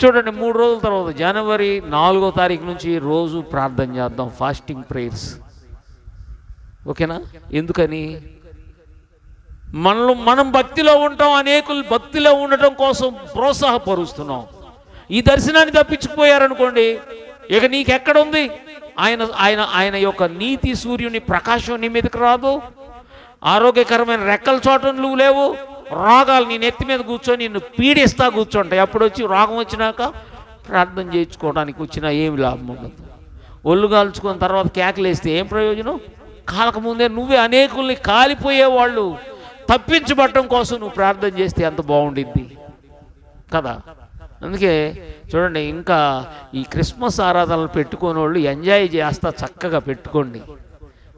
చూడండి 3 రోజుల తర్వాత జనవరి 4వ తారీఖు నుంచి రోజు ప్రార్థన చేద్దాం, ఫాస్టింగ్ ప్రేయర్స్. ఓకేనా? ఎందుకని? మనం భక్తిలో ఉంటాం, అనేకులు భక్తిలో ఉండటం కోసం ప్రోత్సాహపరుస్తున్నాం. ఈ దర్శనాన్ని తప్పించుకుపోయారనుకోండి, ఇక నీకెక్కడుంది? ఆయన యొక్క నీతి సూర్యుని ప్రకాశం నీ మీదకి రాదు, ఆరోగ్యకరమైన రెక్కల చోట నువ్వు లేవు, రోగాలు నీ నెత్తి మీద కూర్చొని నిన్ను పీడిస్తా కూర్చుంటాయి. అప్పుడు వచ్చి రోగం వచ్చినాక ప్రార్థన చేయించుకోవడానికి వచ్చినా ఏమి లాభం ఉండదు. ఒళ్ళు కాల్చుకున్న తర్వాత కేకలేస్తే ఏం ప్రయోజనం? కాలకముందే నువ్వే అనేకుల్ని కాలిపోయేవాళ్ళు తప్పించబడటం కోసం నువ్వు ప్రార్థన చేస్తే ఎంత బాగుండిద్ది కదా. అందుకే చూడండి, ఇంకా ఈ క్రిస్మస్ ఆరాధనలు పెట్టుకునే వాళ్ళు ఎంజాయ్ చేస్తా చక్కగా పెట్టుకోండి.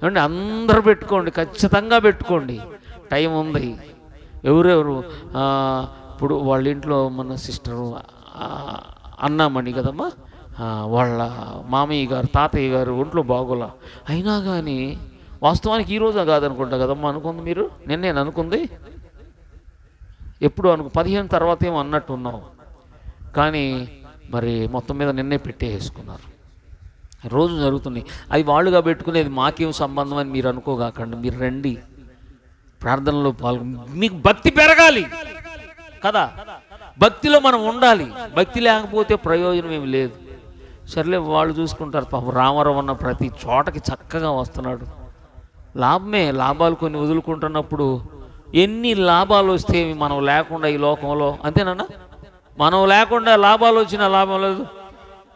ఏమండి, అందరూ పెట్టుకోండి, ఖచ్చితంగా పెట్టుకోండి, టైం ఉంది. ఎవరెవరు ఇప్పుడు వాళ్ళ ఇంట్లో మన సిస్టరు అన్నామణి కదమ్మా, వాళ్ళ మామయ్య గారు తాతయ్య గారు ఒంట్లో బాగోలా, అయినా కానీ వాస్తవానికి ఈరోజు కాదనుకుంటా కదమ్మా అనుకుంది మీరు, నేను అనుకుంది ఎప్పుడు 15 తర్వాత ఏమో అన్నట్టు ఉన్నావు, కానీ మరి మొత్తం మీద నిన్నే పెట్టేసుకున్నారు. రోజు జరుగుతున్నాయి అవి, వాళ్ళుగా పెట్టుకునేది మాకేం సంబంధం అని మీరు అనుకోగాకండి. మీరు రండి, ప్రార్థనలో మీకు భక్తి పెరగాలి కదా, భక్తిలో మనం ఉండాలి. భక్తి లేకపోతే ప్రయోజనం ఏమి లేదు. సర్లే వాళ్ళు చూసుకుంటారు. పాపం రామారావు అన్న ప్రతి చోటకి చక్కగా వస్తున్నాడు. లాభమే, లాభాలు కొన్ని వదులుకుంటున్నప్పుడు ఎన్ని లాభాలు వస్తే మనం లేకుండా ఈ లోకంలో, అంతేనన్నా? మనం లేకుండా లాభాలు వచ్చిన లాభం లేదు.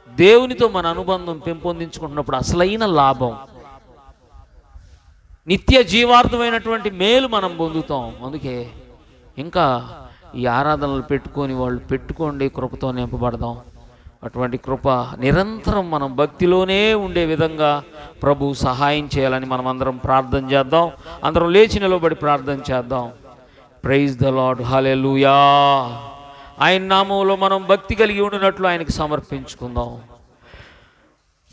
దేవునితో మన అనుబంధం పెంపొందించుకుంటున్నప్పుడు అసలైన లాభం, నిత్య జీవార్థమైనటువంటి మేలు మనం పొందుతాం. అందుకే ఇంకా ఈ ఆరాధనలు పెట్టుకోండి, కృపతో నింపబడదాం. అటువంటి కృప నిరంతరం మనం భక్తిలోనే ఉండే విధంగా ప్రభు సహాయం చేయాలని మనం అందరం ప్రార్థన చేద్దాం. అందరం లేచి నిలబడి ప్రార్థన చేద్దాం. ప్రైజ్ ద లార్డ్, హల్లెలూయా. ఆయన నామంలో మనం భక్తి కలిగి ఉండినట్లు ఆయనకు సమర్పించుకుందాం.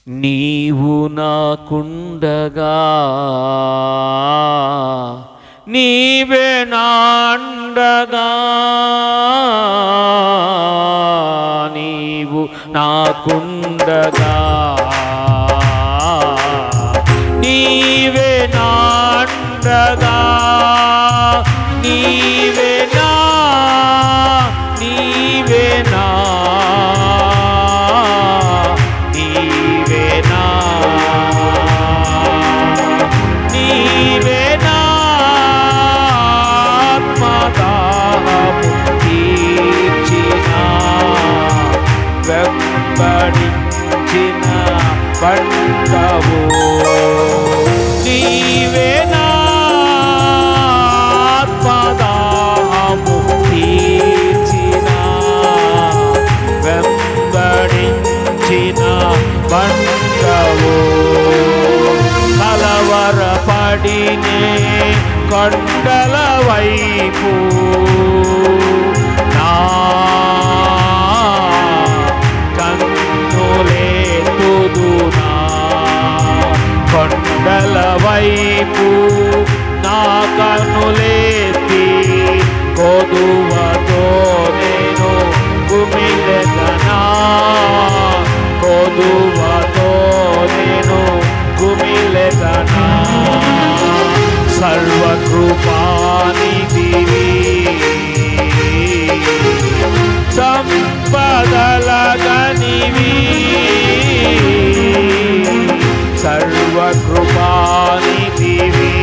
నీవు నాకుండగా నీవే నాండగా, నీవు నాకుండగా నీవే నాండగా, నీవే నా నీవే నా నీవే నా నీవే నా ఆత్మదాహము తీర్చిన వెంబడించిన పండవు, నీవే నా ఆత్మదాహము తీర్చిన వెంబడించిన పండవు. కలవరపడినే కొండల వైపు నా కన్నులెత్తుదునా, కొండల వైపు నా కన్నులెత్తి కొదువతో నేను కుమిలెదనా, కొదువతో నేను కుమిలెదనా. సర్వకృపానిధివి సంపదలగనివి, సర్వకృపానిధివి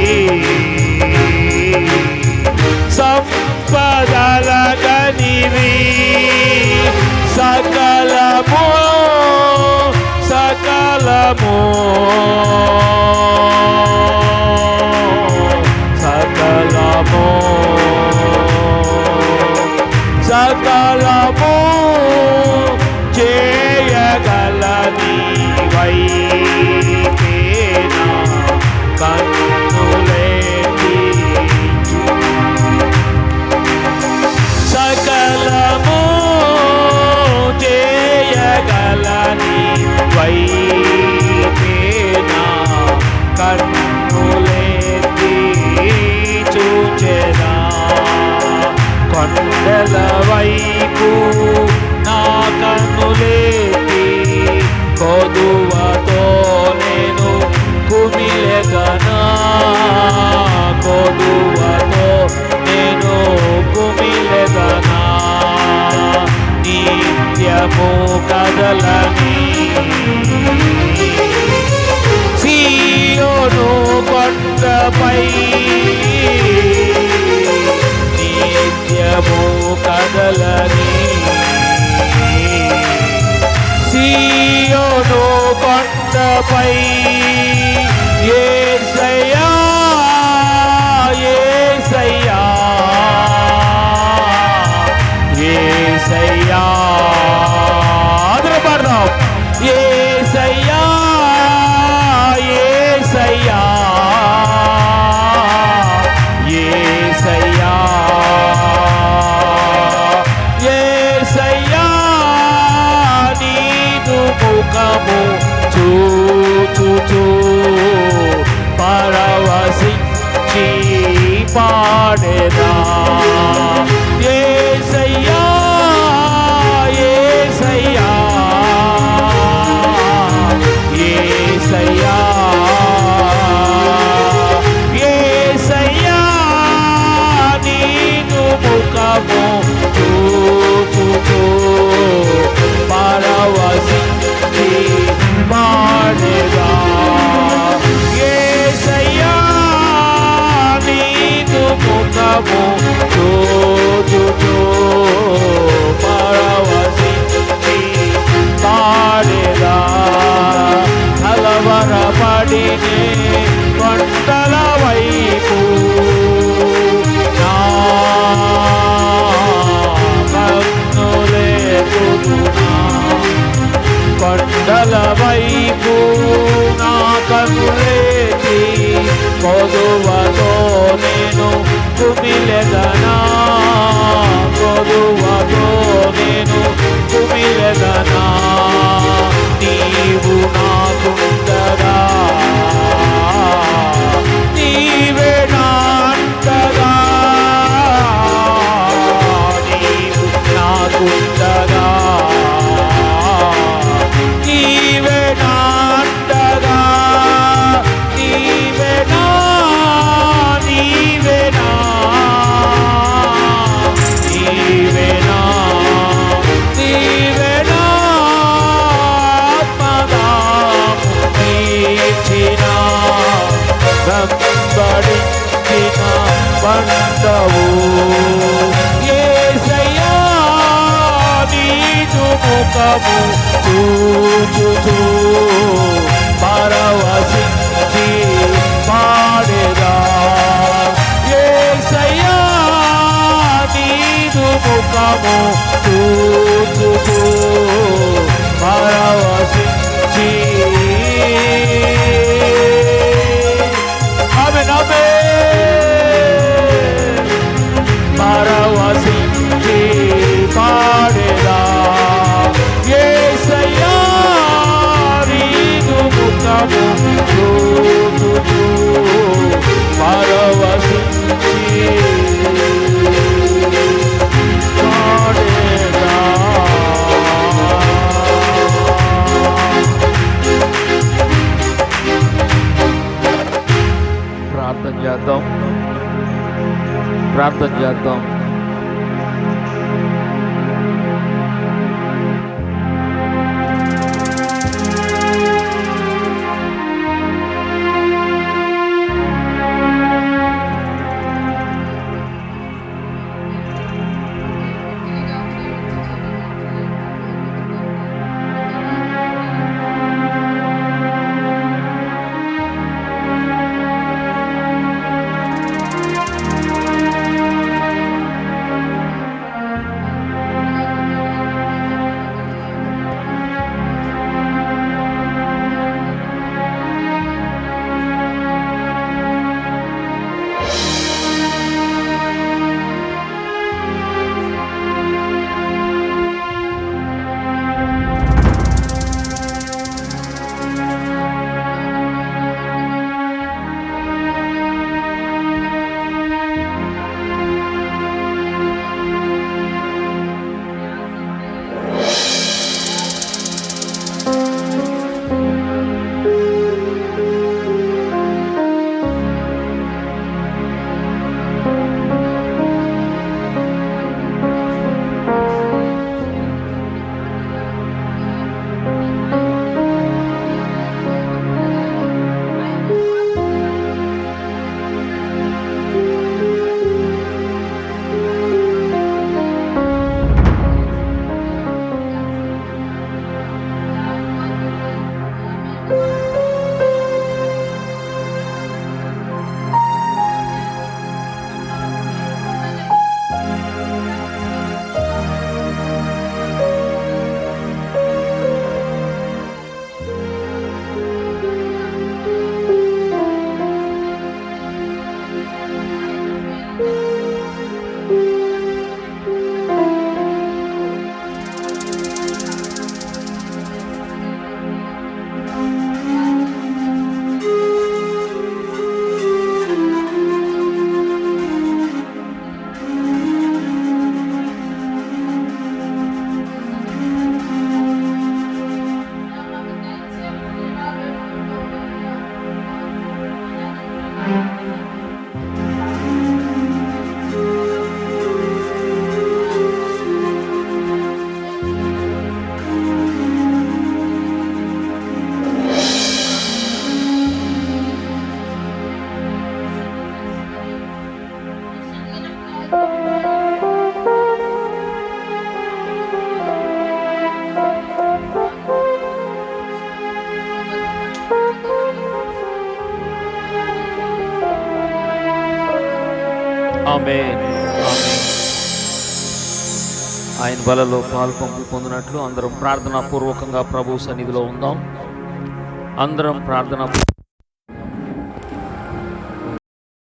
సంపదలగనివి, సకలము సకలము సకలము సకలము చేయగలని వైపేనా కన్నులెత్తి, సకలము చేయగలని వైపేనా కన్నులెత్తి చూచెదా, కొండల వైపు నా కన్నులెత్తి కొదువతో నేను కుమిలెదనా, కొదువతో నేను కుమిలెదనా. నిత్యము కదలని సీయోను కొండపై, నిత్యము కదలని సీయోను కొండపై, యేసయ్యా యేసయ్యా యేసయ్యా, అందరూ పాడదాం. యేసయ్యా యేసయ్యా యేసయ్యా యేసయ్యా, నీదు ముఖము చూచుచు పాడేదా యేసయ్యా యేసయ్యా యేసయ్యా యేసయ్యా నీదు ముఖము చూచుచూ పరవశించి పాడేదా యేసయ్యా నీదు ముఖము చూచుచూ పరవశించి పాడేదా కలవరపడినే కొండల వైపు నా కన్నులెత్తుతున్నా కొండల వైపు నా కన్నులెత్తి కొదువతో నేను కుమిలెదనా కొదువతో నేను కుమిలెదనా నీవు నాకుండగా నీవే నాంతగా నీవు నాకుండగా నీవే నాంతగా నీవే నా నీవే నా నీవే నా నీవే నా వెంబడించిన బండవు యేసయ్యా నీదు ముఖము చూచుచూ పరవశించి పాడేదా యేసయ్యా నీదు ముఖము చూచుచూ పరవశించి పరవశించి పాడేదా యేసయ్యా నీదు ముఖము చూచుచూ పరవశించి పాడేదా ప్రార్థన చేద్దాం ప్రార్థన చేద్దాం ఆమేన్. ఆమేన్. ఆయన బలలో పాల్పంపులు పొందినట్లు అందరం ప్రార్థనాపూర్వకంగా ప్రభు సన్నిధిలో ఉందాం. అందరం ప్రార్థన